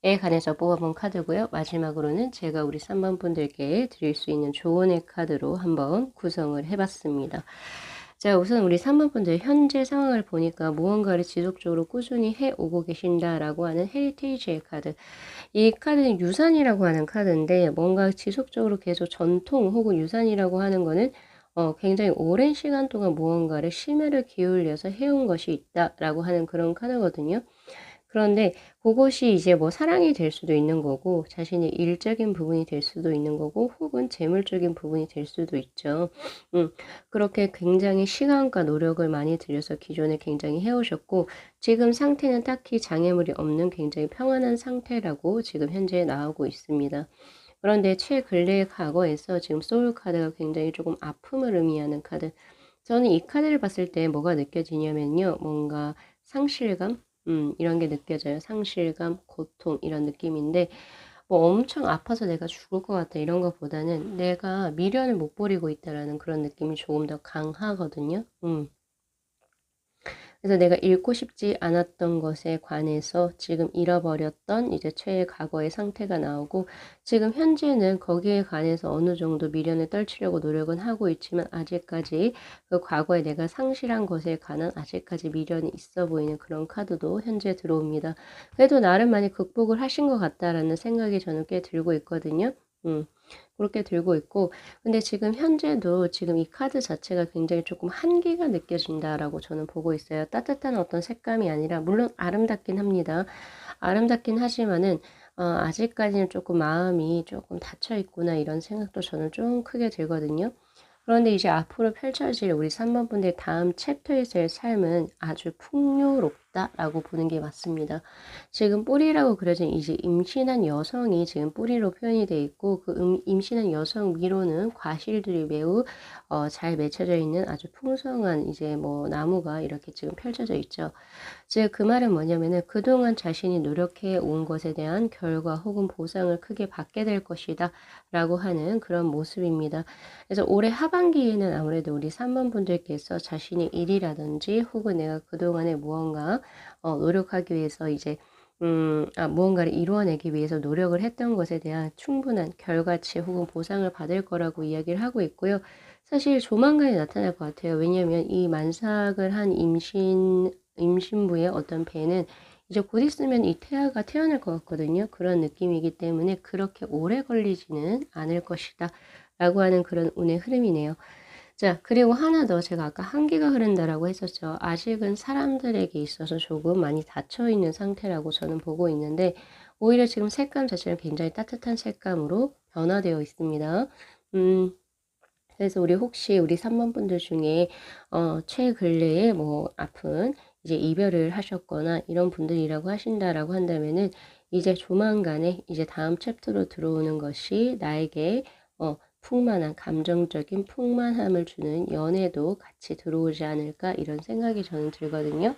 에 관해서 뽑아본 카드고요. 마지막으로는 제가 우리 3번 분들께 드릴 수 있는 조언의 카드로 한번 구성을 해봤습니다. 자, 우선 우리 3번 분들 현재 상황을 보니까 무언가를 지속적으로 꾸준히 해오고 계신다라고 하는 헤리테이지의 카드. 이 카드는 유산이라고 하는 카드인데 뭔가 지속적으로 계속 전통 혹은 유산이라고 하는 거는 굉장히 오랜 시간 동안 무언가를 심혈을 기울여서 해온 것이 있다라고 하는 그런 카드거든요. 그런데 그것이 이제 뭐 사랑이 될 수도 있는 거고 자신의 일적인 부분이 될 수도 있는 거고 혹은 재물적인 부분이 될 수도 있죠. 음. 그렇게 굉장히 시간과 노력을 많이 들여서 기존에 굉장히 해오셨고 지금 상태는 딱히 장애물이 없는 굉장히 평안한 상태라고 지금 현재 나오고 있습니다. 그런데 최근래 과거에서 지금 소울 카드가 굉장히 조금 아픔을 의미하는 카드. 저는 이 카드를 봤을 때 뭐가 느껴지냐면요. 뭔가 상실감? 이런 게 느껴져요. 상실감, 고통 이런 느낌인데 뭐 엄청 아파서 내가 죽을 것 같다 이런 것보다는 내가 미련을 못 버리고 있다라는 그런 느낌이 조금 더 강하거든요. 그래서 내가 잃고 싶지 않았던 것에 관해서 지금 잃어버렸던 이제 최애 과거의 상태가 나오고 지금 현재는 거기에 관해서 어느 정도 미련을 떨치려고 노력은 하고 있지만 아직까지 그 과거에 내가 상실한 것에 관한 아직까지 미련이 있어 보이는 그런 카드도 현재 들어옵니다. 그래도 나름 많이 극복을 하신 것 같다라는 생각이 저는 꽤 들고 있거든요. 그렇게 들고 있고 근데 지금 현재도 지금 이 카드 자체가 굉장히 조금 한계가 느껴진다라고 저는 보고 있어요. 따뜻한 어떤 색감이 아니라 물론 아름답긴 합니다. 아름답긴 하지만은 아직까지는 조금 마음이 조금 닫혀 있구나 이런 생각도 저는 좀 크게 들거든요. 그런데 이제 앞으로 펼쳐질 우리 3번 분들 다음 챕터에서의 삶은 아주 풍요롭다라고 보는 게 맞습니다. 지금 뿌리라고 그려진 이제 임신한 여성이 지금 뿌리로 표현이 되어 있고 그 임신한 여성 위로는 과실들이 매우 잘 맺혀져 있는 아주 풍성한 이제 뭐 나무가 이렇게 지금 펼쳐져 있죠. 즉 그 말은 뭐냐면은 그동안 자신이 노력해 온 것에 대한 결과 혹은 보상을 크게 받게 될 것이다 라고 하는 그런 모습입니다. 그래서 올해 하반기에는 아무래도 우리 3번 분들께서 자신의 일이라든지 혹은 내가 그동안에 무언가 노력하기 위해서 이제 무언가를 이루어내기 위해서 노력을 했던 것에 대한 충분한 결과치 혹은 보상을 받을 거라고 이야기를 하고 있고요. 사실 조만간에 나타날 것 같아요. 왜냐하면 이 만삭을 한 임신부의 어떤 배는 이제 곧 있으면 이 태아가 태어날 것 같거든요. 그런 느낌이기 때문에 그렇게 오래 걸리지는 않을 것이다. 라고 하는 그런 운의 흐름이네요. 자, 그리고 하나 더 제가 아까 한기가 흐른다라고 했었죠. 아직은 사람들에게 있어서 조금 많이 닫혀 있는 상태라고 저는 보고 있는데 오히려 지금 색감 자체는 굉장히 따뜻한 색감으로 변화되어 있습니다. 그래서 우리 혹시 우리 3번 분들 중에 최근래에 뭐 아픈 이제 이별을 하셨거나 이런 분들이라고 하신다라고 한다면은 이제 조만간에 이제 다음 챕터로 들어오는 것이 나에게 풍만한 감정적인 풍만함을 주는 연애도 같이 들어오지 않을까 이런 생각이 저는 들거든요.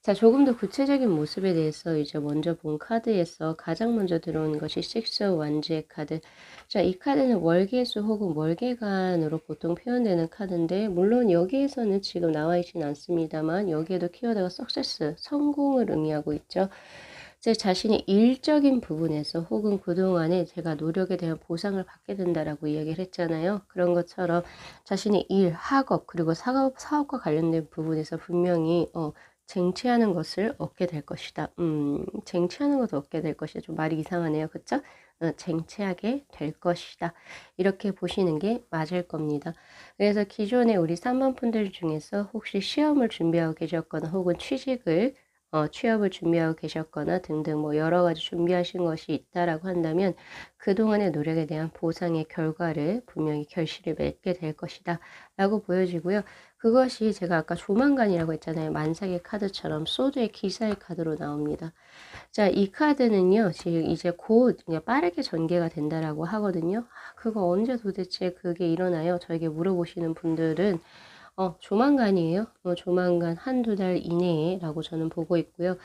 자, 조금 더 구체적인 모습에 대해서 이제 먼저 본 카드에서 가장 먼저 들어오는 것이 식스 완지의 카드. 자, 이 카드는 월계수 혹은 월계관으로 보통 표현되는 카드인데 물론 여기에서는 지금 나와 있진 않습니다만 여기에도 키워드가 석세스, 성공을 의미하고 있죠. 제 자신의 일적인 부분에서 혹은 그동안에 제가 노력에 대한 보상을 받게 된다라고 이야기를 했잖아요. 그런 것처럼 자신의 일, 학업, 그리고 사업과 관련된 부분에서 분명히 쟁취하는 것을 얻게 될 것이다. 쟁취하는 것을 얻게 될 것이다. 좀 말이 이상하네요. 그쵸? 쟁취하게 될 것이다. 이렇게 보시는 게 맞을 겁니다. 그래서 기존에 우리 3번 분들 중에서 혹시 시험을 준비하고 계셨거나 혹은 취업을 준비하고 계셨거나 등등 뭐 여러 가지 준비하신 것이 있다라고 한다면 그동안의 노력에 대한 보상의 결과를 분명히 결실을 맺게 될 것이다 라고 보여지고요. 그것이 제가 아까 조만간이라고 했잖아요. 만삭의 카드처럼 소드의 기사의 카드로 나옵니다. 자, 이 카드는요, 지금 이제 곧 그냥 빠르게 전개가 된다라고 하거든요. 그거 언제 도대체 그게 일어나요? 저에게 물어보시는 분들은 조만간이에요. 조만간 한두 달 이내에라고 저는 보고 있고요.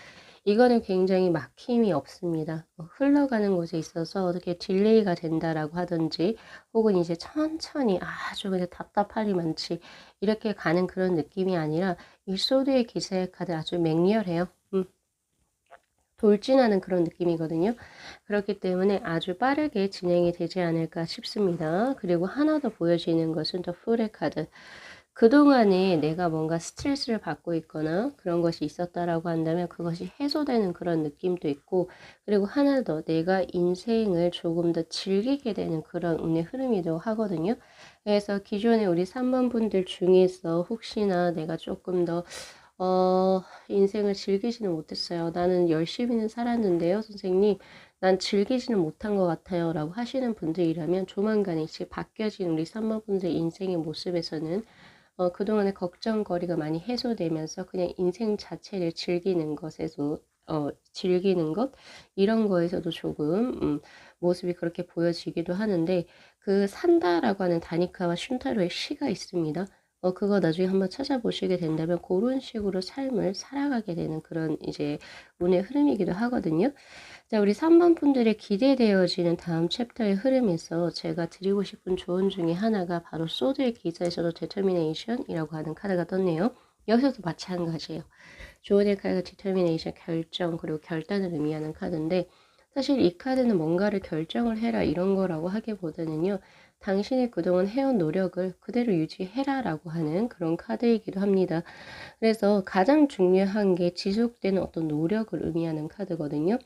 이거는 굉장히 막힘이 없습니다. 흘러가는 것에 있어서 어떻게 딜레이가 된다라고 하든지 혹은 이제 천천히 아주 그냥 답답하리 많지 이렇게 가는 그런 느낌이 아니라 이 소드의 기세의 카드 아주 맹렬해요. 돌진하는 그런 느낌이거든요. 그렇기 때문에 아주 빠르게 진행이 되지 않을까 싶습니다. 그리고 하나 더 보여지는 것은 더 풀의 카드. 그동안에 내가 뭔가 스트레스를 받고 있거나 그런 것이 있었다라고 한다면 그것이 해소되는 그런 느낌도 있고, 그리고 하나 더 내가 인생을 조금 더 즐기게 되는 그런 운의 흐름이기도 하거든요. 그래서 기존에 우리 3번 분들 중에서 혹시나 내가 조금 더 인생을 즐기지는 못했어요. 나는 열심히는 살았는데요, 선생님. 난 즐기지는 못한 것 같아요. 라고 하시는 분들이라면 조만간에 이제 바뀌어진 우리 3번 분들 인생의 모습에서는 그동안의 걱정거리가 많이 해소되면서 그냥 인생 자체를 즐기는 것에서, 즐기는 것, 이런 거에서도 조금, 모습이 그렇게 보여지기도 하는데, 그 산다라고 하는 다니카와 슌타로의 시가 있습니다. 그거 나중에 한번 찾아보시게 된다면 그런 식으로 삶을 살아가게 되는 그런 이제 운의 흐름이기도 하거든요. 자, 우리 3번 분들의 기대되어지는 다음 챕터의 흐름에서 제가 드리고 싶은 조언 중에 하나가 바로 소드의 기사에서도 determination이라고 하는 카드가 떴네요. 여기서도 마찬가지예요. 조언의 카드가 determination, 결정, 그리고 결단을 의미하는 카드인데, 사실 이 카드는 뭔가를 결정을 해라 이런 거라고 하기보다는요, 당신이 그동안 해온 노력을 그대로 유지해라 라고 하는 그런 카드이기도 합니다. 그래서 가장 중요한 게 지속되는 어떤 노력을 의미하는 카드거든요.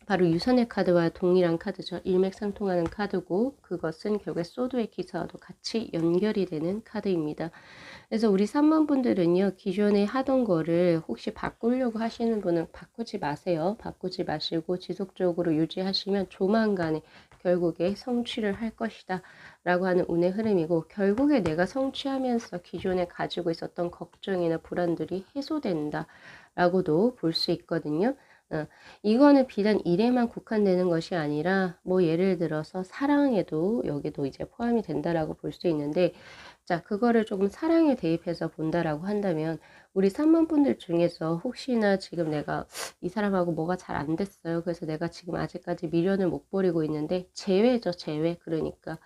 바로 유선의 카드와 동일한 카드죠. 일맥상통하는 카드고, 그것은 결국에 소드의 기사와도 같이 연결이 되는 카드입니다. 그래서 우리 3번 분들은요, 기존에 하던 거를 혹시 바꾸려고 하시는 분은 바꾸지 마세요. 바꾸지 마시고 지속적으로 유지하시면 조만간에 결국에 성취를 할 것이다 라고 하는 운의 흐름이고, 결국에 내가 성취하면서 기존에 가지고 있었던 걱정이나 불안들이 해소된다 라고도 볼 수 있거든요. 이거는 비단 일에만 국한되는 것이 아니라 뭐 예를 들어서 사랑에도 여기도 이제 포함이 된다라고 볼 수 있는데, 자, 그거를 조금 사랑에 대입해서 본다라고 한다면 우리 3번 분들 중에서 혹시나 지금 내가 이 사람하고 뭐가 잘 안 됐어요. 그래서 내가 지금 아직까지 미련을 못 버리고 있는데, 제외죠, 제외. 그러니까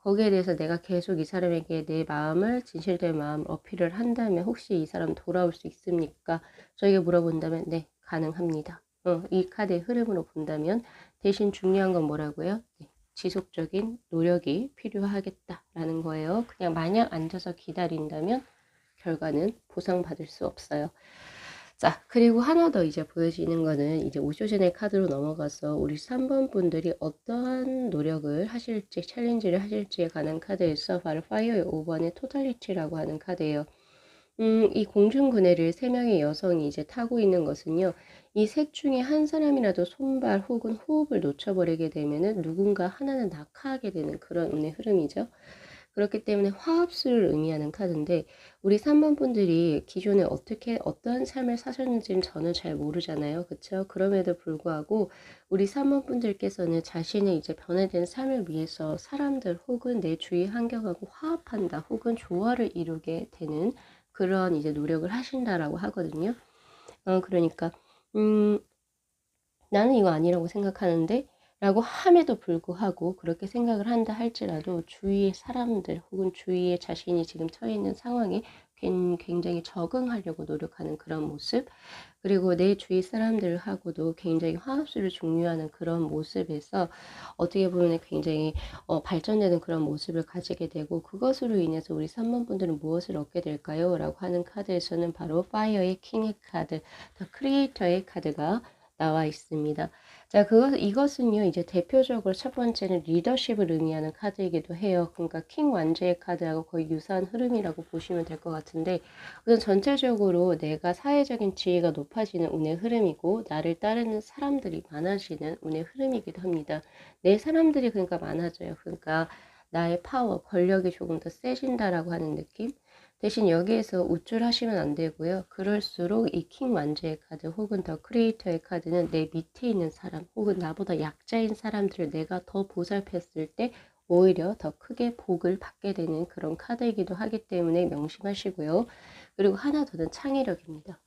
거기에 대해서 내가 계속 이 사람에게 내 마음을, 진실된 마음 어필을 한다면 혹시 이 사람 돌아올 수 있습니까? 저에게 물어본다면 네, 가능합니다. 이 카드의 흐름으로 본다면, 대신 중요한 건 뭐라고요? 네, 지속적인 노력이 필요하겠다라는 거예요. 그냥 마냥 앉아서 기다린다면 결과는 보상받을 수 없어요. 자, 그리고 하나 더 이제 보여지는 거는 이제 오쇼젠의 카드로 넘어가서 우리 3번 분들이 어떠한 노력을 하실지, 챌린지를 하실지에 관한 카드에서 바로 파이어의 5번의 토탈리티라고 하는 카드예요. 이 공중근해를 3명의 여성이 이제 타고 있는 것은요, 이 셋 중에 한 사람이라도 손발 혹은 호흡을 놓쳐버리게 되면은 누군가 하나는 낙하하게 되는 그런 운의 흐름이죠. 그렇기 때문에 화합수를 의미하는 카드인데, 우리 3번 분들이 기존에 어떻게 어떠한 삶을 사셨는지는 저는 잘 모르잖아요. 그쵸? 그럼에도 불구하고 우리 3번 분들께서는 자신의 이제 변화된 삶을 위해서 사람들 혹은 내 주위 환경하고 화합한다 혹은 조화를 이루게 되는 그런 이제 노력을 하신다라고 하거든요. 그러니까 음, 나는 이거 아니라고 생각하는데 라고 함에도 불구하고 그렇게 생각을 한다 할지라도 주위의 사람들 혹은 주위에 자신이 지금 처해 있는 상황에 굉장히 적응하려고 노력하는 그런 모습, 그리고 내 주위 사람들하고도 굉장히 화합수를 중요하는 그런 모습에서 어떻게 보면 굉장히 발전되는 그런 모습을 가지게 되고, 그것으로 인해서 우리 3번 분들은 무엇을 얻게 될까요? 라고 하는 카드에서는 바로 파이어의 킹의 카드, 더 크리에이터의 카드가 나와 있습니다. 자, 이것은요, 이제 대표적으로 첫 번째는 리더십을 의미하는 카드이기도 해요. 그러니까 킹 완제의 카드하고 거의 유사한 흐름이라고 보시면 될 것 같은데, 우선 전체적으로 내가 사회적인 지위가 높아지는 운의 흐름이고, 나를 따르는 사람들이 많아지는 운의 흐름이기도 합니다. 내 사람들이 그러니까 많아져요. 그러니까 나의 파워, 권력이 조금 더 세진다라고 하는 느낌? 대신 여기에서 우쭐하시면 안 되고요. 그럴수록 이 킹 완제의 카드 혹은 더 크리에이터의 카드는 내 밑에 있는 사람 혹은 나보다 약자인 사람들을 내가 더 보살폈을 때 오히려 더 크게 복을 받게 되는 그런 카드이기도 하기 때문에 명심하시고요. 그리고 하나 더는 창의력입니다.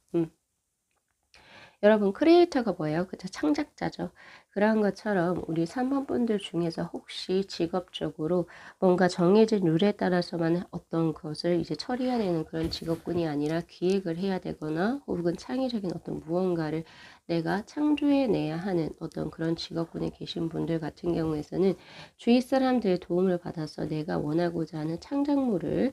여러분, 크리에이터가 뭐예요? 그쵸? 창작자죠. 그러한 것처럼 우리 3번 분들 중에서 혹시 직업적으로 뭔가 정해진 룰에 따라서만 어떤 것을 이제 처리해야 되는 그런 직업군이 아니라 기획을 해야 되거나 혹은 창의적인 어떤 무언가를 내가 창조해내야 하는 어떤 그런 직업군에 계신 분들 같은 경우에서는 주위 사람들의 도움을 받아서 내가 원하고자 하는 창작물을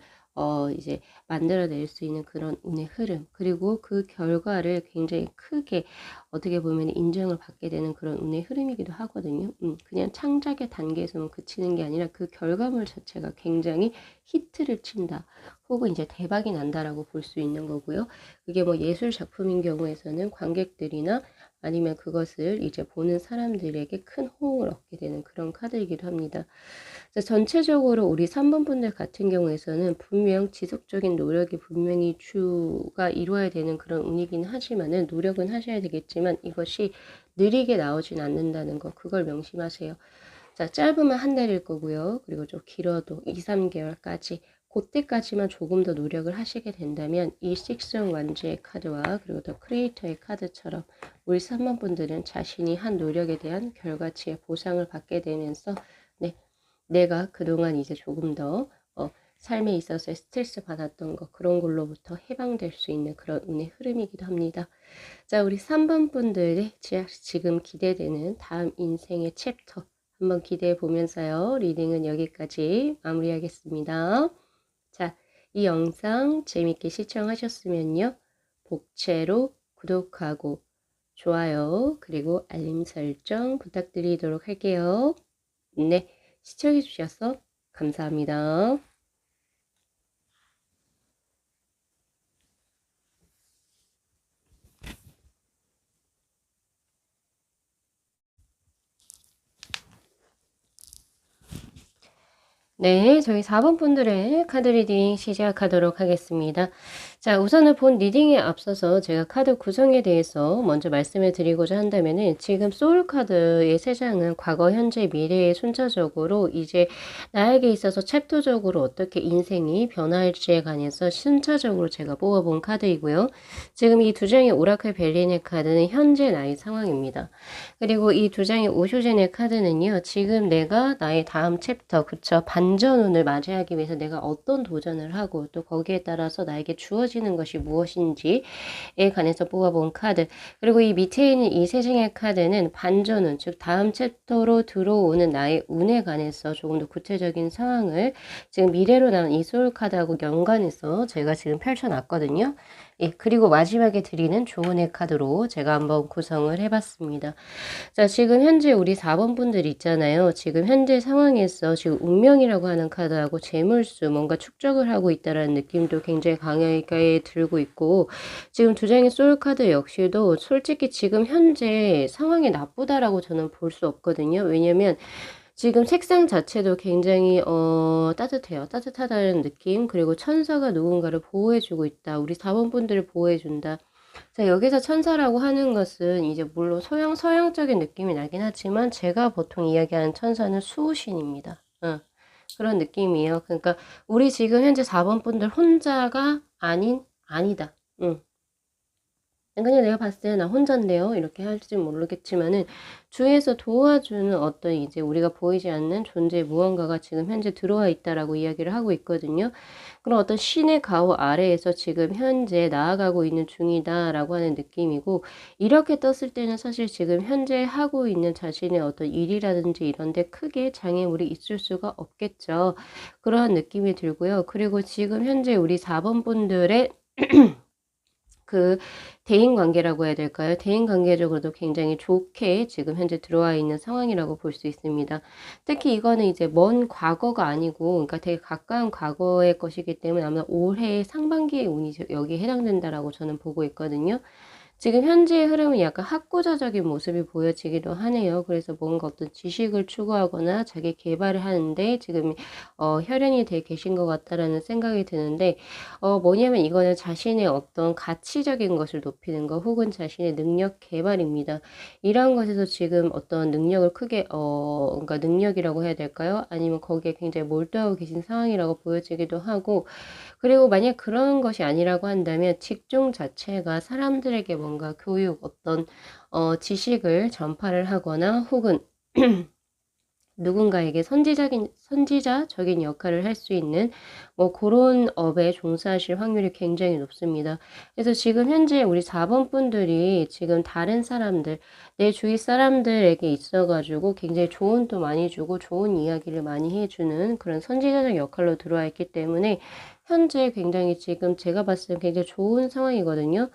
이제 만들어낼 수 있는 그런 운의 흐름, 그리고 그 결과를 굉장히 크게 어떻게 보면 인정을 받게 되는 그런 운의 흐름이기도 하거든요. 그냥 창작의 단계에서만 그치는 게 아니라 그 결과물 자체가 굉장히 히트를 친다, 혹은 이제 대박이 난다라고 볼 수 있는 거고요. 그게 뭐 예술 작품인 경우에서는 관객들이나 아니면 그것을 이제 보는 사람들에게 큰 호응을 얻게 되는 그런 카드이기도 합니다. 전체적으로 우리 3번 분들 같은 경우에서는 분명 지속적인 노력이 분명히 주가 이루어야 되는 그런 운이긴 하지만은, 노력은 하셔야 되겠지만 이것이 느리게 나오진 않는다는 거, 그걸 명심하세요. 자, 짧으면 한 달일 거고요. 그리고 좀 길어도 2, 3개월까지, 그때까지만 조금 더 노력을 하시게 된다면 이 식스형 완주의 카드와 그리고 더 크리에이터의 카드처럼 우리 3번 분들은 자신이 한 노력에 대한 결과치의 보상을 받게 되면서, 네, 내가 그동안 이제 조금 더 삶에 있어서 스트레스 받았던 거, 그런 걸로부터 해방될 수 있는 그런 운의 흐름이기도 합니다. 자, 우리 3번 분들의 지금 기대되는 다음 인생의 챕터 한번 기대해 보면서요. 리딩은 여기까지 마무리하겠습니다. 자, 이 영상 재밌게 시청하셨으면요, 복채로 구독하고 좋아요, 그리고 알림 설정 부탁드리도록 할게요. 네, 시청해 주셔서 감사합니다. 네, 저희 4번 분들의 카드 리딩 시작하도록 하겠습니다. 자, 우선은 본 리딩에 앞서서 제가 카드 구성에 대해서 먼저 말씀을 드리고자 한다면은, 지금 소울 카드의 3장은 과거, 현재, 미래에 순차적으로 이제 나에게 있어서 챕터적으로 어떻게 인생이 변화할지에 관해서 순차적으로 제가 뽑아본 카드이고요. 지금 이 2장의 오라클 벨린의 카드는 현재 나의 상황입니다. 그리고 이 2장의 오쇼젠의 카드는요, 지금 내가 나의 다음 챕터, 그쵸, 반전운을 맞이하기 위해서 내가 어떤 도전을 하고 또 거기에 따라서 나에게 주어지는 것이 무엇인지에 관해서 뽑아본 카드. 그리고 이 밑에 있는 이 3장의 카드는 반전운, 즉 다음 챕터로 들어오는 나의 운에 관해서 조금 더 구체적인 상황을 지금 미래로 나온 이 소울 카드하고 연관해서 제가 지금 펼쳐놨거든요. 예, 그리고 마지막에 드리는 조언의 카드로 제가 한번 구성을 해봤습니다. 자, 지금 현재 우리 4번 분들 있잖아요. 지금 현재 상황에서 지금 운명이라고 하는 카드하고 재물수, 뭔가 축적을 하고 있다라는 느낌도 굉장히 강하게 들고 있고, 지금 2장의 소울 카드 역시도 솔직히 지금 현재 상황이 나쁘다라고 저는 볼 수 없거든요. 왜냐면 지금 색상 자체도 굉장히 따뜻해요. 따뜻하다는 느낌. 그리고 천사가 누군가를 보호해주고 있다. 우리 4번 분들을 보호해준다. 자, 여기서 천사라고 하는 것은 이제 물론 서양적인 느낌이 나긴 하지만, 제가 보통 이야기하는 천사는 수호신입니다. 그런 느낌이에요. 그러니까 우리 지금 현재 4번 분들 혼자가 아니다. 그냥 내가 봤을 때 나 혼잔데요, 이렇게 할지 모르겠지만은, 주위에서 도와주는 어떤 이제 우리가 보이지 않는 존재의 무언가가 지금 현재 들어와 있다라고 이야기를 하고 있거든요. 그런 어떤 신의 가호 아래에서 지금 현재 나아가고 있는 중이다라고 하는 느낌이고, 이렇게 떴을 때는 사실 지금 현재 하고 있는 자신의 어떤 일이라든지 이런 데 크게 장애물이 있을 수가 없겠죠. 그러한 느낌이 들고요. 그리고 지금 현재 우리 4번 분들의 그 대인 관계라고 해야 될까요? 대인 관계적으로도 굉장히 좋게 지금 현재 들어와 있는 상황이라고 볼 수 있습니다. 특히 이거는 이제 먼 과거가 아니고, 그러니까 되게 가까운 과거의 것이기 때문에 아마 올해 상반기의 운이 여기에 해당된다라고 저는 보고 있거든요. 지금 현재의 흐름은 약간 학구자적인 모습이 보여지기도 하네요. 그래서 뭔가 어떤 지식을 추구하거나 자기 개발을 하는데 지금 혈연이 돼 계신 것 같다라는 생각이 드는데, 뭐냐면 이거는 자신의 어떤 가치적인 것을 높이는 거, 혹은 자신의 능력 개발입니다. 이러한 것에서 지금 어떤 능력을 크게 그러니까 능력이라고 해야 될까요? 아니면 거기에 굉장히 몰두하고 계신 상황이라고 보여지기도 하고, 그리고 만약 그런 것이 아니라고 한다면 직종 자체가 사람들에게 뭔가 교육, 어떤 지식을 전파를 하거나, 혹은 누군가에게 선지자적인 역할을 할 수 있는 뭐 그런 업에 종사하실 확률이 굉장히 높습니다. 그래서 지금 현재 우리 4번 분들이 지금 다른 사람들, 내 주위 사람들에게 있어가지고 굉장히 조언도 많이 주고 좋은 이야기를 많이 해주는 그런 선지자적 역할로 들어와 있기 때문에, 현재 굉장히 지금 제가 봤을 때 굉장히 좋은 상황이거든요.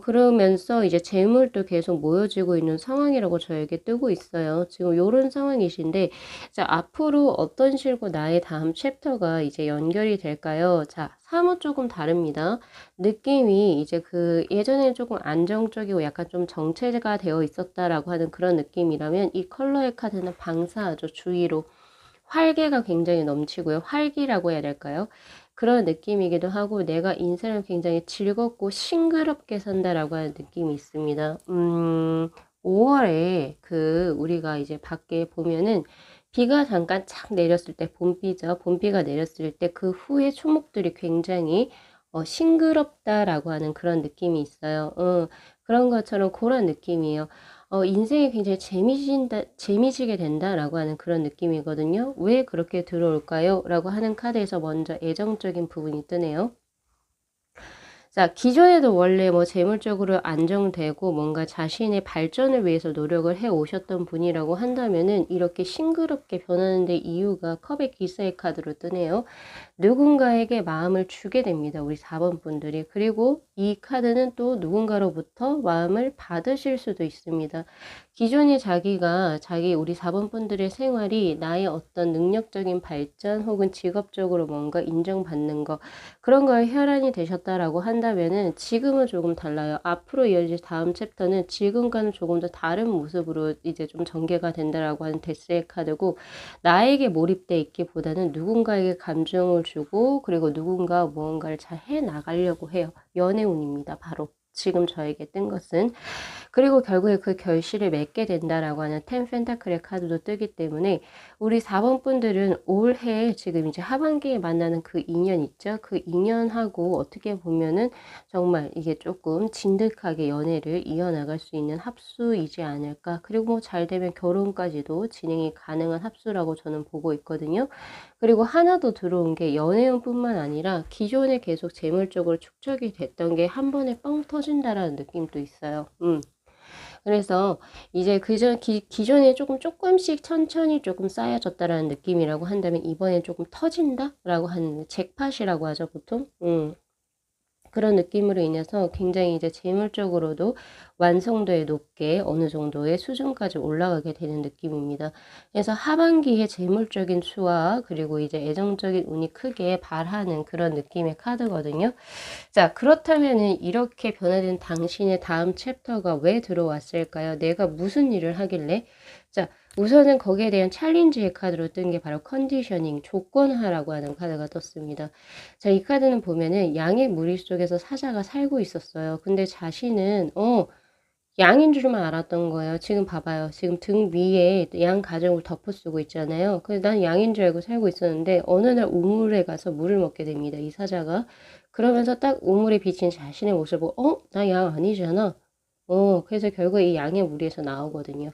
그러면서 이제 재물도 계속 모여지고 있는 상황이라고 저에게 뜨고 있어요. 지금 요런 상황이신데, 자, 앞으로 어떤 식으로 나의 다음 챕터가 이제 연결이 될까요? 자, 사뭇 조금 다릅니다. 느낌이 이제 그 예전에 조금 안정적이고 약간 좀 정체가 되어 있었다라고 하는 그런 느낌이라면 이 컬러의 카드는 방사하죠. 주위로. 활기가 굉장히 넘치고요. 활기라고 해야 될까요? 그런 느낌이기도 하고 내가 인생을 굉장히 즐겁고 싱그럽게 산다라고 하는 느낌이 있습니다. 5월에 그 우리가 이제 밖에 보면은 비가 잠깐 착 내렸을 때 봄비죠. 봄비가 내렸을 때 그 후에 초목들이 굉장히 싱그럽다라고 하는 그런 느낌이 있어요. 그런 것처럼 그런 느낌이에요. 인생이 굉장히 재미지게 된다라고 하는 그런 느낌이거든요. 왜 그렇게 들어올까요? 라고 하는 카드에서 먼저 애정적인 부분이 뜨네요. 자, 기존에도 원래 뭐 재물적으로 안정되고 뭔가 자신의 발전을 위해서 노력을 해 오셨던 분이라고 한다면은 이렇게 싱그럽게 변하는 데 이유가 컵의 기사의 카드로 뜨네요. 누군가에게 마음을 주게 됩니다. 우리 4번 분들이. 그리고 이 카드는 또 누군가로부터 마음을 받으실 수도 있습니다. 기존에 우리 4번 분들의 생활이 나의 어떤 능력적인 발전 혹은 직업적으로 뭔가 인정받는 거, 그런 거에 혈안이 되셨다라고 한다면은 지금은 조금 달라요. 앞으로 이어질 다음 챕터는 지금과는 조금 더 다른 모습으로 이제 좀 전개가 된다라고 하는 데스의 카드고, 나에게 몰입돼 있기보다는 누군가에게 감정을 주고 그리고 누군가 무언가를 잘 해나가려고 해요. 연애운입니다. 바로 지금 저에게 뜬 것은. 그리고 결국에 그 결실을 맺게 된다라고 하는 텐 펜타클의 카드도 뜨기 때문에 우리 4번 분들은 올해 지금 이제 하반기에 만나는 그 인연 있죠? 그 인연하고 어떻게 보면은 정말 이게 조금 진득하게 연애를 이어나갈 수 있는 합수이지 않을까. 그리고 뭐 잘 되면 결혼까지도 진행이 가능한 합수라고 저는 보고 있거든요. 그리고 하나 더 들어온 게 연애운뿐만 아니라 기존에 계속 재물적으로 축적이 됐던 게 한 번에 뻥 터진다라는 느낌도 있어요. 그래서 이제 기존에 조금씩 천천히 조금 쌓여졌다라는 느낌이라고 한다면 이번엔 조금 터진다라고 하는 잭팟이라고 하죠, 보통. 그런 느낌으로 인해서 굉장히 이제 재물적으로도 완성도에 높게 어느 정도의 수준까지 올라가게 되는 느낌입니다. 그래서 하반기에 재물적인 수와 그리고 이제 애정적인 운이 크게 발하는 그런 느낌의 카드거든요. 자, 그렇다면은 이렇게 변화된 당신의 다음 챕터가 왜 들어왔을까요? 내가 무슨 일을 하길래? 자, 우선은 거기에 대한 챌린지의 카드로 뜬 게 바로 컨디셔닝, 조건하라고 하는 카드가 떴습니다. 자, 이 카드는 보면은 양의 무리 속에서 사자가 살고 있었어요. 근데 자신은 양인 줄만 알았던 거예요. 지금 봐봐요. 지금 등 위에 양 가죽을 덮어 쓰고 있잖아요. 그래서 난 양인 줄 알고 살고 있었는데 어느 날 우물에 가서 물을 먹게 됩니다. 이 사자가. 그러면서 딱 우물에 비친 자신의 모습을 보고 나 양 아니잖아. 그래서 결국 이 양의 무리에서 나오거든요.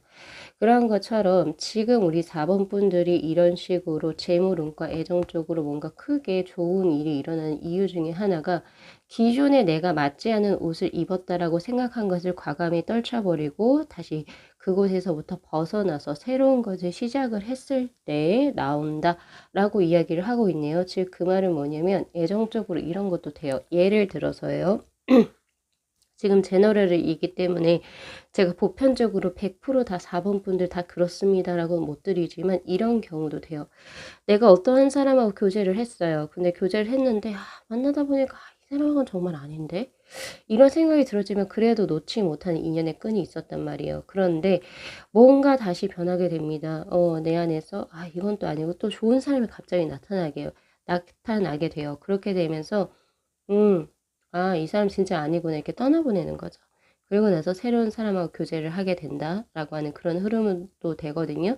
그런 것처럼 지금 우리 4번 분들이 이런 식으로 재물운과 애정적으로 뭔가 크게 좋은 일이 일어나는 이유 중에 하나가 기존에 내가 맞지 않은 옷을 입었다라고 생각한 것을 과감히 떨쳐버리고 다시 그곳에서부터 벗어나서 새로운 것을 시작을 했을 때 나온다라고 이야기를 하고 있네요. 즉 그 말은 뭐냐면 애정적으로 이런 것도 돼요. 예를 들어서요. 지금 제너럴이기 때문에 제가 보편적으로 100%다 4번 분들 다 그렇습니다라고는 못 드리지만 이런 경우도 돼요. 내가 어떠한 사람하고 교제를 했어요. 근데 교제를 했는데 만나다 보니까 이 사람은 정말 아닌데? 이런 생각이 들었지만 그래도 놓지 못하는 인연의 끈이 있었단 말이에요. 그런데 뭔가 다시 변하게 됩니다. 내 안에서 이건 또 아니고 또 좋은 사람이 갑자기 나타나게 돼요. 그렇게 되면서 이 사람 진짜 아니구나 이렇게 떠나보내는 거죠. 그리고 나서 새로운 사람하고 교제를 하게 된다라고 하는 그런 흐름은 또 되거든요.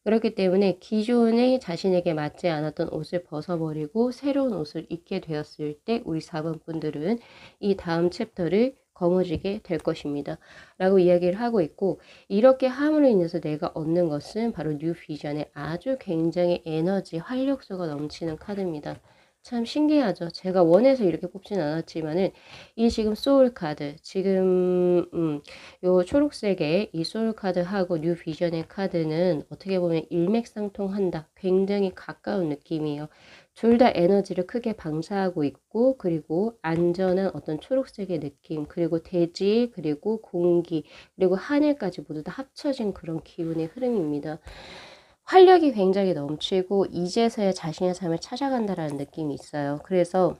그렇기 때문에 기존에 자신에게 맞지 않았던 옷을 벗어버리고 새로운 옷을 입게 되었을 때 우리 4번 분들은 이 다음 챕터를 거머쥐게 될 것입니다. 라고 이야기를 하고 있고, 이렇게 함으로 인해서 내가 얻는 것은 바로 뉴 비전의 아주 굉장히 에너지, 활력소가 넘치는 카드입니다. 참 신기하죠. 제가 원해서 이렇게 뽑진 않았지만은 이 지금 소울 카드 지금 요 초록색의 이 소울 카드하고 뉴 비전의 카드는 어떻게 보면 일맥상통한다. 굉장히 가까운 느낌이에요. 둘 다 에너지를 크게 방사하고 있고 그리고 안전한 어떤 초록색의 느낌 그리고 대지 그리고 공기 그리고 하늘까지 모두 다 합쳐진 그런 기운의 흐름입니다. 활력이 굉장히 넘치고 이제서야 자신의 삶을 찾아간다라는 느낌이 있어요. 그래서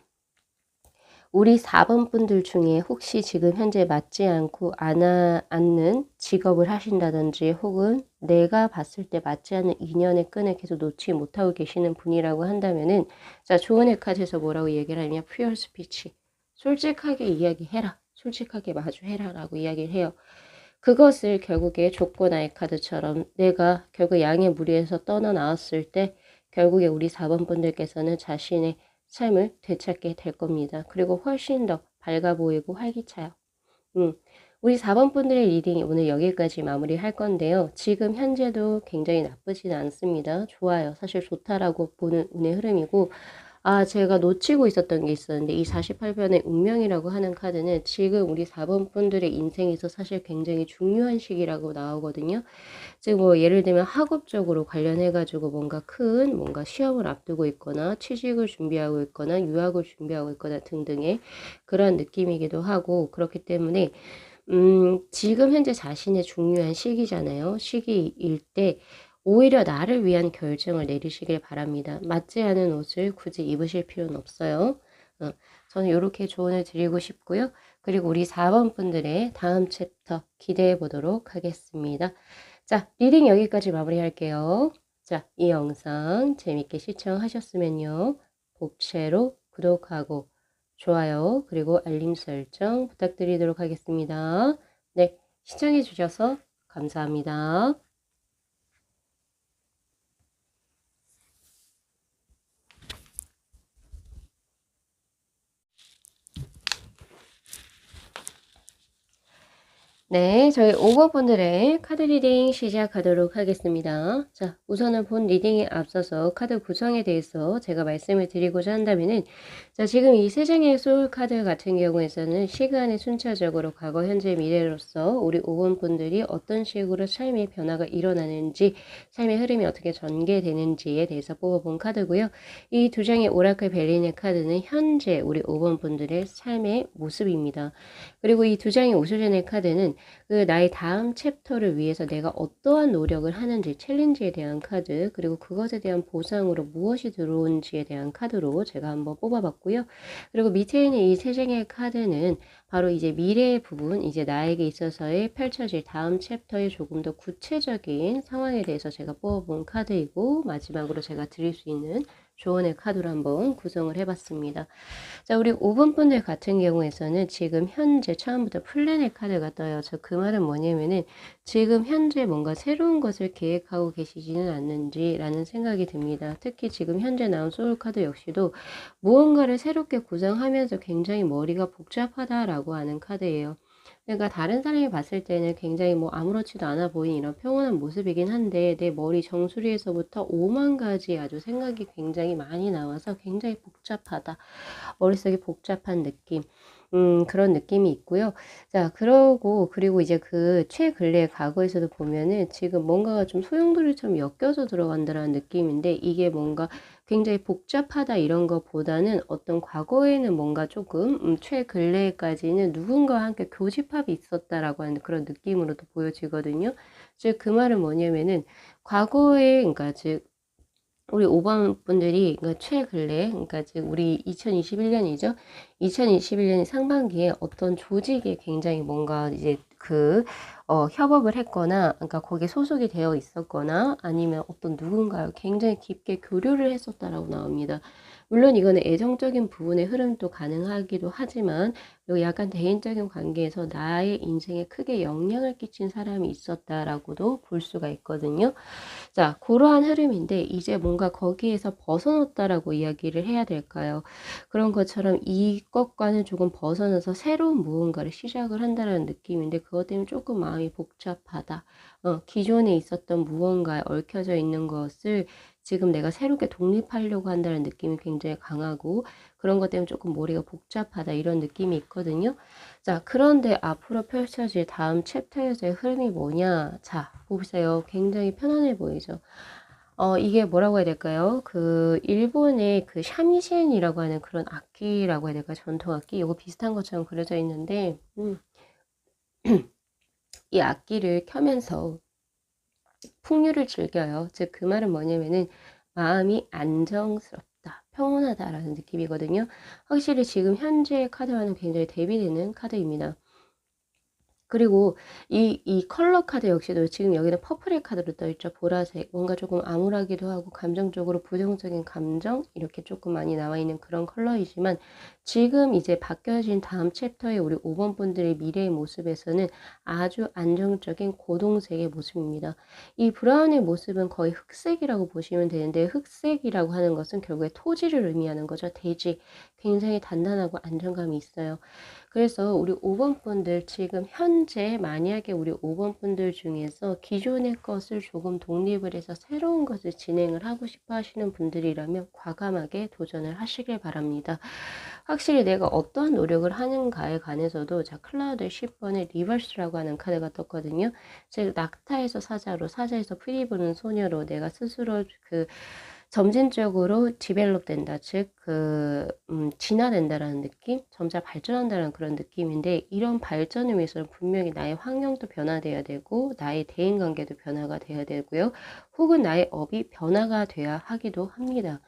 우리 4번 분들 중에 혹시 지금 현재 맞지 않고 않는 직업을 하신다든지 혹은 내가 봤을 때 맞지 않는 인연의 끈을 계속 놓지 못하고 계시는 분이라고 한다면은 자 조은의 카드에서 뭐라고 얘기를 하냐면 pure speech 솔직하게 이야기해라 솔직하게 마주해라 라고 이야기를 해요. 그것을 결국에 조건아의 카드처럼 내가 결국 양의 무리에서 떠나 나왔을 때 결국에 우리 4번 분들께서는 자신의 삶을 되찾게 될 겁니다. 그리고 훨씬 더 밝아 보이고 활기차요. 우리 4번 분들의 리딩이 오늘 여기까지 마무리할 건데요. 지금 현재도 굉장히 나쁘지는 않습니다. 좋아요. 사실 좋다라고 보는 운의 흐름이고 제가 놓치고 있었던 게 있었는데 이 48번의 운명이라고 하는 카드는 지금 우리 4번 분들의 인생에서 사실 굉장히 중요한 시기라고 나오거든요. 즉 뭐 예를 들면 학업적으로 관련해 가지고 뭔가 시험을 앞두고 있거나 취직을 준비하고 있거나 유학을 준비하고 있거나 등등의 그런 느낌이기도 하고 그렇기 때문에 지금 현재 자신의 중요한 시기잖아요. 시기일 때 오히려 나를 위한 결정을 내리시길 바랍니다. 맞지 않은 옷을 굳이 입으실 필요는 없어요. 저는 이렇게 조언을 드리고 싶고요. 그리고 우리 4번 분들의 다음 챕터 기대해 보도록 하겠습니다. 자, 리딩 여기까지 마무리할게요. 자, 이 영상 재밌게 시청하셨으면요. 복채로 구독하고 좋아요 그리고 알림 설정 부탁드리도록 하겠습니다. 네, 시청해 주셔서 감사합니다. 네, 저희 5번 분들의 카드 리딩 시작하도록 하겠습니다. 자, 우선은 본 리딩에 앞서서 카드 구성에 대해서 제가 말씀을 드리고자 한다면은 자, 지금 이 세 장의 소울 카드 같은 경우에서는 시간의 순차적으로 과거, 현재, 미래로서 우리 5번 분들이 어떤 식으로 삶의 변화가 일어나는지, 삶의 흐름이 어떻게 전개되는지에 대해서 뽑아본 카드고요. 이 두 장의 오라클 벨리네 카드는 현재 우리 5번 분들의 삶의 모습입니다. 그리고 이 두 장의 오수전의 카드는 그 나의 다음 챕터를 위해서 내가 어떠한 노력을 하는지 챌린지에 대한 카드 그리고 그것에 대한 보상으로 무엇이 들어온지에 대한 카드로 제가 한번 뽑아봤고요. 그리고 밑에 있는 이 세 장의 카드는 바로 이제 미래의 부분 이제 나에게 있어서의 펼쳐질 다음 챕터의 조금 더 구체적인 상황에 대해서 제가 뽑아본 카드이고 마지막으로 제가 드릴 수 있는 조언의 카드로 한번 구성을 해봤습니다. 자, 우리 5번 분들 같은 경우에서는 지금 현재 처음부터 플랜의 카드가 떠요. 저 그 말은 뭐냐면은 지금 현재 뭔가 새로운 것을 계획하고 계시지는 않는지라는 생각이 듭니다. 특히 지금 현재 나온 소울 카드 역시도 무언가를 새롭게 구상하면서 굉장히 머리가 복잡하다라고 하는 카드예요. 그러니까 다른 사람이 봤을 때는 굉장히 뭐 아무렇지도 않아 보이는 이런 평온한 모습이긴 한데 내 머리 정수리에서부터 5만 가지 아주 생각이 굉장히 많이 나와서 굉장히 복잡하다. 머릿속이 복잡한 느낌. 그런 느낌이 있고요. 자, 그리고 이제 그 최근래 과거에서도 보면은 지금 뭔가가 좀 소용돌이처럼 엮여서 들어간다라는 느낌인데 이게 뭔가 굉장히 복잡하다 이런 것보다는 어떤 과거에는 뭔가 조금 최근래까지는 누군가와 함께 교집합이 있었다라고 하는 그런 느낌으로도 보여지거든요. 즉 그 말은 뭐냐면은 과거에 그러니까 즉 우리 5번 분들이 그러니까 최근래 그러니까 즉 우리 2021년이죠. 2021년 상반기에 어떤 조직에 굉장히 뭔가 이제 협업을 했거나 그러니까 거기에 소속이 되어 있었거나 아니면 어떤 누군가와 굉장히 깊게 교류를 했었다라고 나옵니다. 물론 이거는 애정적인 부분의 흐름도 가능하기도 하지만 약간 개인적인 관계에서 나의 인생에 크게 영향을 끼친 사람이 있었다라고도 볼 수가 있거든요. 자, 그러한 흐름인데 이제 뭔가 거기에서 벗어났다라고 이야기를 해야 될까요? 그런 것처럼 이것과는 조금 벗어나서 새로운 무언가를 시작을 한다는 느낌인데 그것 때문에 조금 마음이 복잡하다. 기존에 있었던 무언가에 얽혀져 있는 것을 지금 내가 새롭게 독립하려고 한다는 느낌이 굉장히 강하고 그런 것 때문에 조금 머리가 복잡하다 이런 느낌이 있거든요. 자, 그런데 앞으로 펼쳐질 다음 챕터에서의 흐름이 뭐냐? 자, 보세요. 굉장히 편안해 보이죠? 이게 뭐라고 해야 될까요? 그 일본의 그 샤미센이라고 하는 그런 악기라고 해야 될까요? 전통 악기. 이거 비슷한 것처럼 그려져 있는데 이 악기를 켜면서 풍류를 즐겨요. 즉 그 말은 뭐냐면은 마음이 안정스럽다, 평온하다라는 느낌이거든요. 확실히 지금 현재의 카드와는 굉장히 대비되는 카드입니다. 그리고 이 컬러 카드 역시도 지금 여기는 퍼플의 카드로 떠있죠. 보라색. 뭔가 조금 암울하기도 하고 감정적으로 부정적인 감정 이렇게 조금 많이 나와 있는 그런 컬러이지만 지금 이제 바뀌어진 다음 챕터의 우리 5번 분들의 미래의 모습에서는 아주 안정적인 고동색의 모습입니다. 이 브라운의 모습은 거의 흑색이라고 보시면 되는데 흑색이라고 하는 것은 결국에 토지를 의미하는 거죠. 대지. 굉장히 단단하고 안정감이 있어요. 그래서 우리 5번 분들 지금 현재 만약에 우리 5번 분들 중에서 기존의 것을 조금 독립을 해서 새로운 것을 진행을 하고 싶어 하시는 분들이라면 과감하게 도전을 하시길 바랍니다. 확실히 내가 어떠한 노력을 하는가에 관해서도 자 클라우드 10번의 리버스라고 하는 카드가 떴거든요. 즉 낙타에서 사자로 사자에서 피리 부는 소녀로 내가 스스로 그 점진적으로 디벨롭 된다. 즉, 진화된다라는 느낌? 점차 발전한다는 그런 느낌인데, 이런 발전을 위해서는 분명히 나의 환경도 변화돼야 되고, 나의 대인관계도 변화가 돼야 되고요. 혹은 나의 업이 변화가 돼야 하기도 합니다.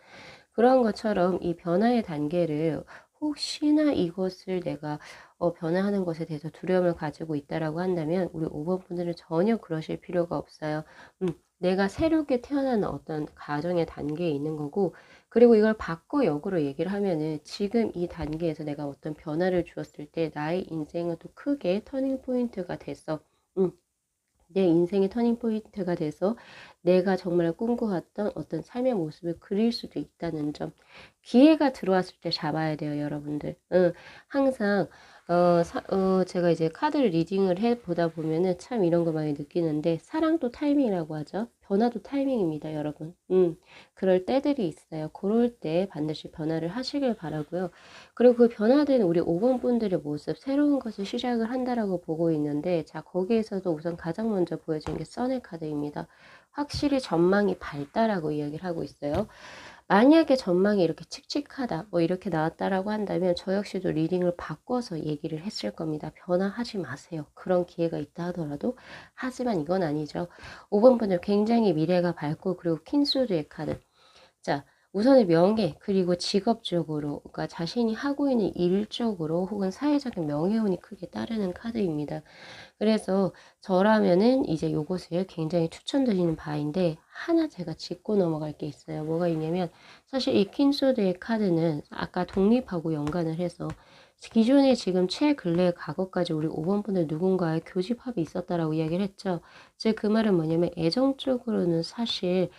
그런 것처럼 이 변화의 단계를 혹시나 이것을 내가 변화하는 것에 대해서 두려움을 가지고 있다라고 한다면 우리 5번 분들은 전혀 그러실 필요가 없어요. 내가 새롭게 태어나는 어떤 가정의 단계에 있는 거고 그리고 이걸 바꿔 역으로 얘기를 하면은 지금 이 단계에서 내가 어떤 변화를 주었을 때 나의 인생은 또 크게 터닝 포인트가 됐어. 내 인생의 터닝 포인트가 돼서 내가 정말 꿈꿔왔던 어떤 삶의 모습을 그릴 수도 있다는 점. 기회가 들어왔을 때 잡아야 돼요, 여러분들. 항상 제가 이제 카드를 리딩을 해보다 보면은 참 이런 거 많이 느끼는데 사랑도 타이밍이라고 하죠. 변화도 타이밍입니다, 여러분. 그럴 때들이 있어요. 그럴 때 반드시 변화를 하시길 바라고요. 그리고 그 변화된 우리 5번 분들의 모습, 새로운 것을 시작을 한다라고 보고 있는데, 자, 거기에서도 우선 가장 먼저 보여지는 게 선의 카드입니다. 확실히 전망이 밝다라고 이야기를 하고 있어요. 만약에 전망이 이렇게 칙칙하다, 뭐 이렇게 나왔다라고 한다면 저 역시도 리딩을 바꿔서 얘기를 했을 겁니다. 변화하지 마세요. 그런 기회가 있다 하더라도. 하지만 이건 아니죠. 5번 분들 굉장히 미래가 밝고 그리고 킹소드의 카드. 자, 우선은 명예 그리고 직업적으로 그러니까 자신이 하고 있는 일적으로 혹은 사회적인 명예운이 크게 따르는 카드입니다. 그래서 저라면은 이제 요것을 굉장히 추천드리는 바인데 하나 제가 짚고 넘어갈 게 있어요. 뭐가 있냐면 사실 이 퀸소드의 카드는 아까 독립하고 연관을 해서 기존에 지금 최근래 과거까지 우리 5번 분들 누군가의 교집합이 있었다라고 이야기를 했죠. 즉 그 말은 뭐냐면 애정적으로는 사실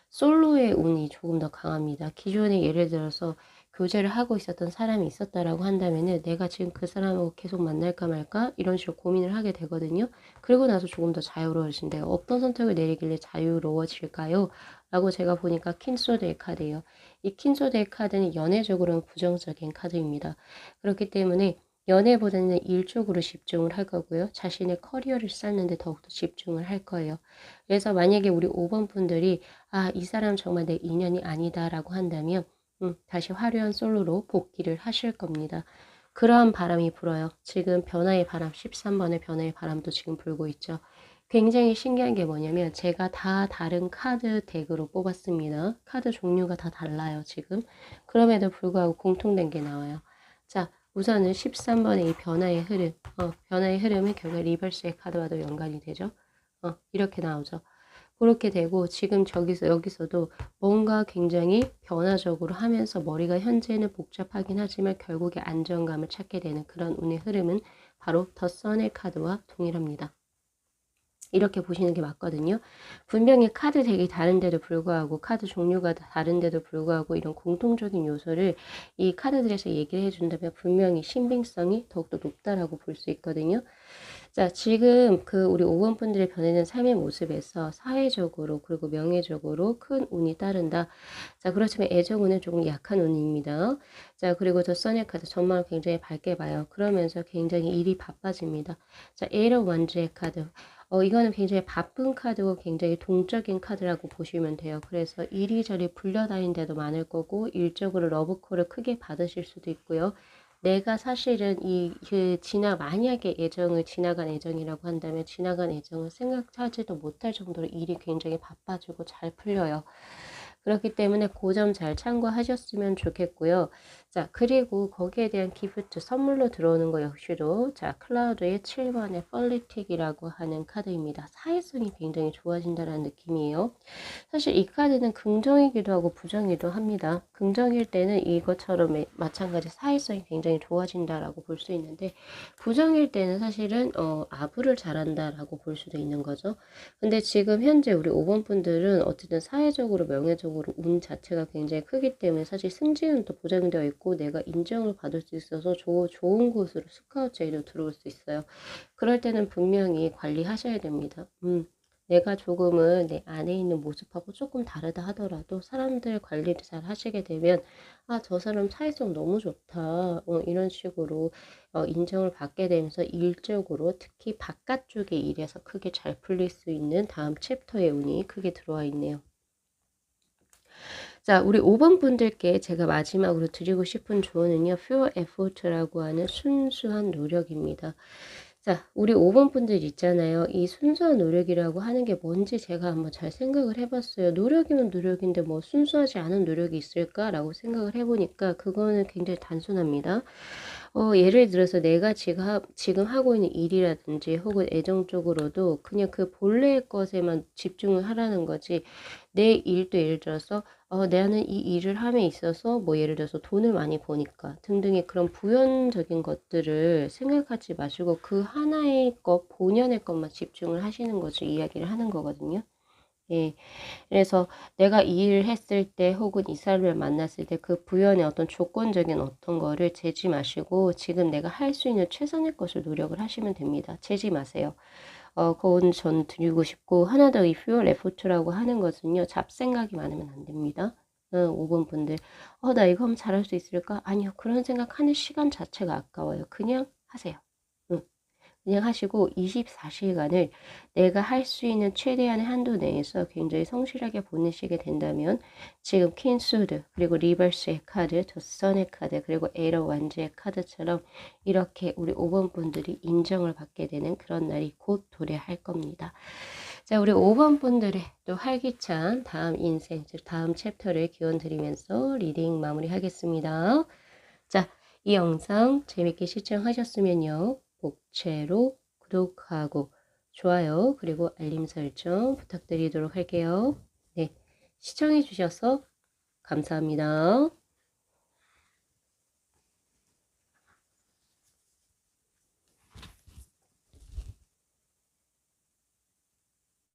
솔로의 운이 조금 더 강합니다. 기존에 예를 들어서 교제를 하고 있었던 사람이 있었다라고 한다면은 내가 지금 그 사람하고 계속 만날까 말까 이런 식으로 고민을 하게 되거든요. 그리고 나서 조금 더 자유로워진대요. 어떤 선택을 내리길래 자유로워질까요? 라고 제가 보니까 킨소드의 카드예요. 이 킨소드의 카드는 연애적으로는 부정적인 카드입니다. 그렇기 때문에 연애보다는 일 쪽으로 집중을 할 거고요. 자신의 커리어를 쌓는데 더욱더 집중을 할 거예요. 그래서 만약에 우리 5번 분들이 아, 이 사람 정말 내 인연이 아니다라고 한다면 다시 화려한 솔로로 복귀를 하실 겁니다. 그러한 바람이 불어요. 지금 변화의 바람, 13번의 변화의 바람도 지금 불고 있죠. 굉장히 신기한 게 뭐냐면 제가 다 다른 카드 덱으로 뽑았습니다. 카드 종류가 다 달라요, 지금. 그럼에도 불구하고 공통된 게 나와요. 자, 우선은 13번의 이 변화의 흐름, 변화의 흐름은 결국 리버스의 카드와도 연관이 되죠. 이렇게 나오죠. 그렇게 되고 지금 여기서도 뭔가 굉장히 변화적으로 하면서 머리가 현재는 복잡하긴 하지만 결국에 안정감을 찾게 되는 그런 운의 흐름은 바로 더 선의 카드와 동일합니다. 이렇게 보시는 게 맞거든요. 분명히 카드 덱이 다른데도 불구하고 카드 종류가 다른데도 불구하고 이런 공통적인 요소를 이 카드들에서 얘기를 해준다면 분명히 신빙성이 더욱더 높다라고 볼 수 있거든요. 자, 지금 그 우리 5번 분들이 변해는 삶의 모습에서 사회적으로 그리고 명예적으로 큰 운이 따른다. 자, 그렇지만 애정운은 조금 약한 운입니다. 자, 그리고 더 써니 카드 전망을 굉장히 밝게 봐요. 그러면서 굉장히 일이 바빠집니다. 자, 에러 완주의 카드. 이거는 굉장히 바쁜 카드고 굉장히 동적인 카드라고 보시면 돼요. 그래서 이리저리 불려다닌 데도 많을 거고 일적으로 러브콜을 크게 받으실 수도 있고요. 내가 사실은 만약에 애정을 지나간 애정이라고 한다면 지나간 애정을 생각하지도 못할 정도로 일이 굉장히 바빠지고 잘 풀려요. 그렇기 때문에 그 점 잘 참고하셨으면 좋겠고요. 자, 그리고 거기에 대한 기프트 선물로 들어오는 거 역시도 자, 클라우드의 7번의 펄리틱이라고 하는 카드입니다. 사회성이 굉장히 좋아진다는 느낌이에요. 사실 이 카드는 긍정이기도 하고 부정이기도 합니다. 긍정일 때는 이것처럼 마찬가지 사회성이 굉장히 좋아진다라고 볼 수 있는데 부정일 때는 사실은 아부를 잘한다라고 볼 수도 있는 거죠. 근데 지금 현재 우리 5번 분들은 어쨌든 사회적으로 명예적으로 운 자체가 굉장히 크기 때문에 사실 승진운도 보장되어 있고 내가 인정을 받을 수 있어서 좋은 곳으로 스카우트 제의도 들어올 수 있어요. 그럴 때는 분명히 관리하셔야 됩니다. 내가 조금은 내 안에 있는 모습하고 조금 다르다 하더라도 사람들 관리를 잘 하시게 되면 아, 저 사람 사회성 너무 좋다. 이런 식으로 인정을 받게 되면서 일적으로 특히 바깥쪽의 일에서 크게 잘 풀릴 수 있는 다음 챕터의 운이 크게 들어와 있네요. 자, 우리 5번 분들께 제가 마지막으로 드리고 싶은 조언은요. Pure Effort라고 하는 순수한 노력입니다. 자, 우리 5번 분들 있잖아요. 이 순수한 노력이라고 하는 게 뭔지 제가 한번 잘 생각을 해봤어요. 노력이면 노력인데 뭐 순수하지 않은 노력이 있을까라고 생각을 해보니까 그거는 굉장히 단순합니다. 예를 들어서 내가 지금 하고 있는 일이라든지 혹은 애정적으로도 그냥 그 본래의 것에만 집중을 하라는 거지. 내 일도 예를 들어서 나는 이 일을 함에 있어서 뭐 예를 들어서 돈을 많이 버니까 등등의 그런 부연적인 것들을 생각하지 마시고 그 하나의 것, 본연의 것만 집중을 하시는 거죠. 이야기를 하는 거거든요. 예. 그래서 내가 이 일을 했을 때 혹은 이 사람을 만났을 때 그 부연의 어떤 조건적인 어떤 거를 재지 마시고 지금 내가 할 수 있는 최선의 것을 노력을 하시면 됩니다. 재지 마세요. 그건 전 드리고 싶고 하나 더 이 퓨어 에포트라고 하는 것은요. 잡생각이 많으면 안 됩니다. 5번 분들 나 이거 하면 잘할 수 있을까? 아니요. 그런 생각하는 시간 자체가 아까워요. 그냥 하세요. 그냥 하시고 24시간을 내가 할 수 있는 최대한의 한도 내에서 굉장히 성실하게 보내시게 된다면 지금 퀸수드 그리고 리버스의 카드, 더 선의 카드 그리고 에러 완주의 카드처럼 이렇게 우리 5번 분들이 인정을 받게 되는 그런 날이 곧 도래할 겁니다. 자, 우리 5번 분들의 또 활기찬 다음 인생, 즉 다음 챕터를 기원 드리면서 리딩 마무리하겠습니다. 자, 이 영상 재밌게 시청하셨으면요. 복채로 구독하고 좋아요 그리고 알림 설정 부탁드리도록 할게요. 네, 시청해 주셔서 감사합니다.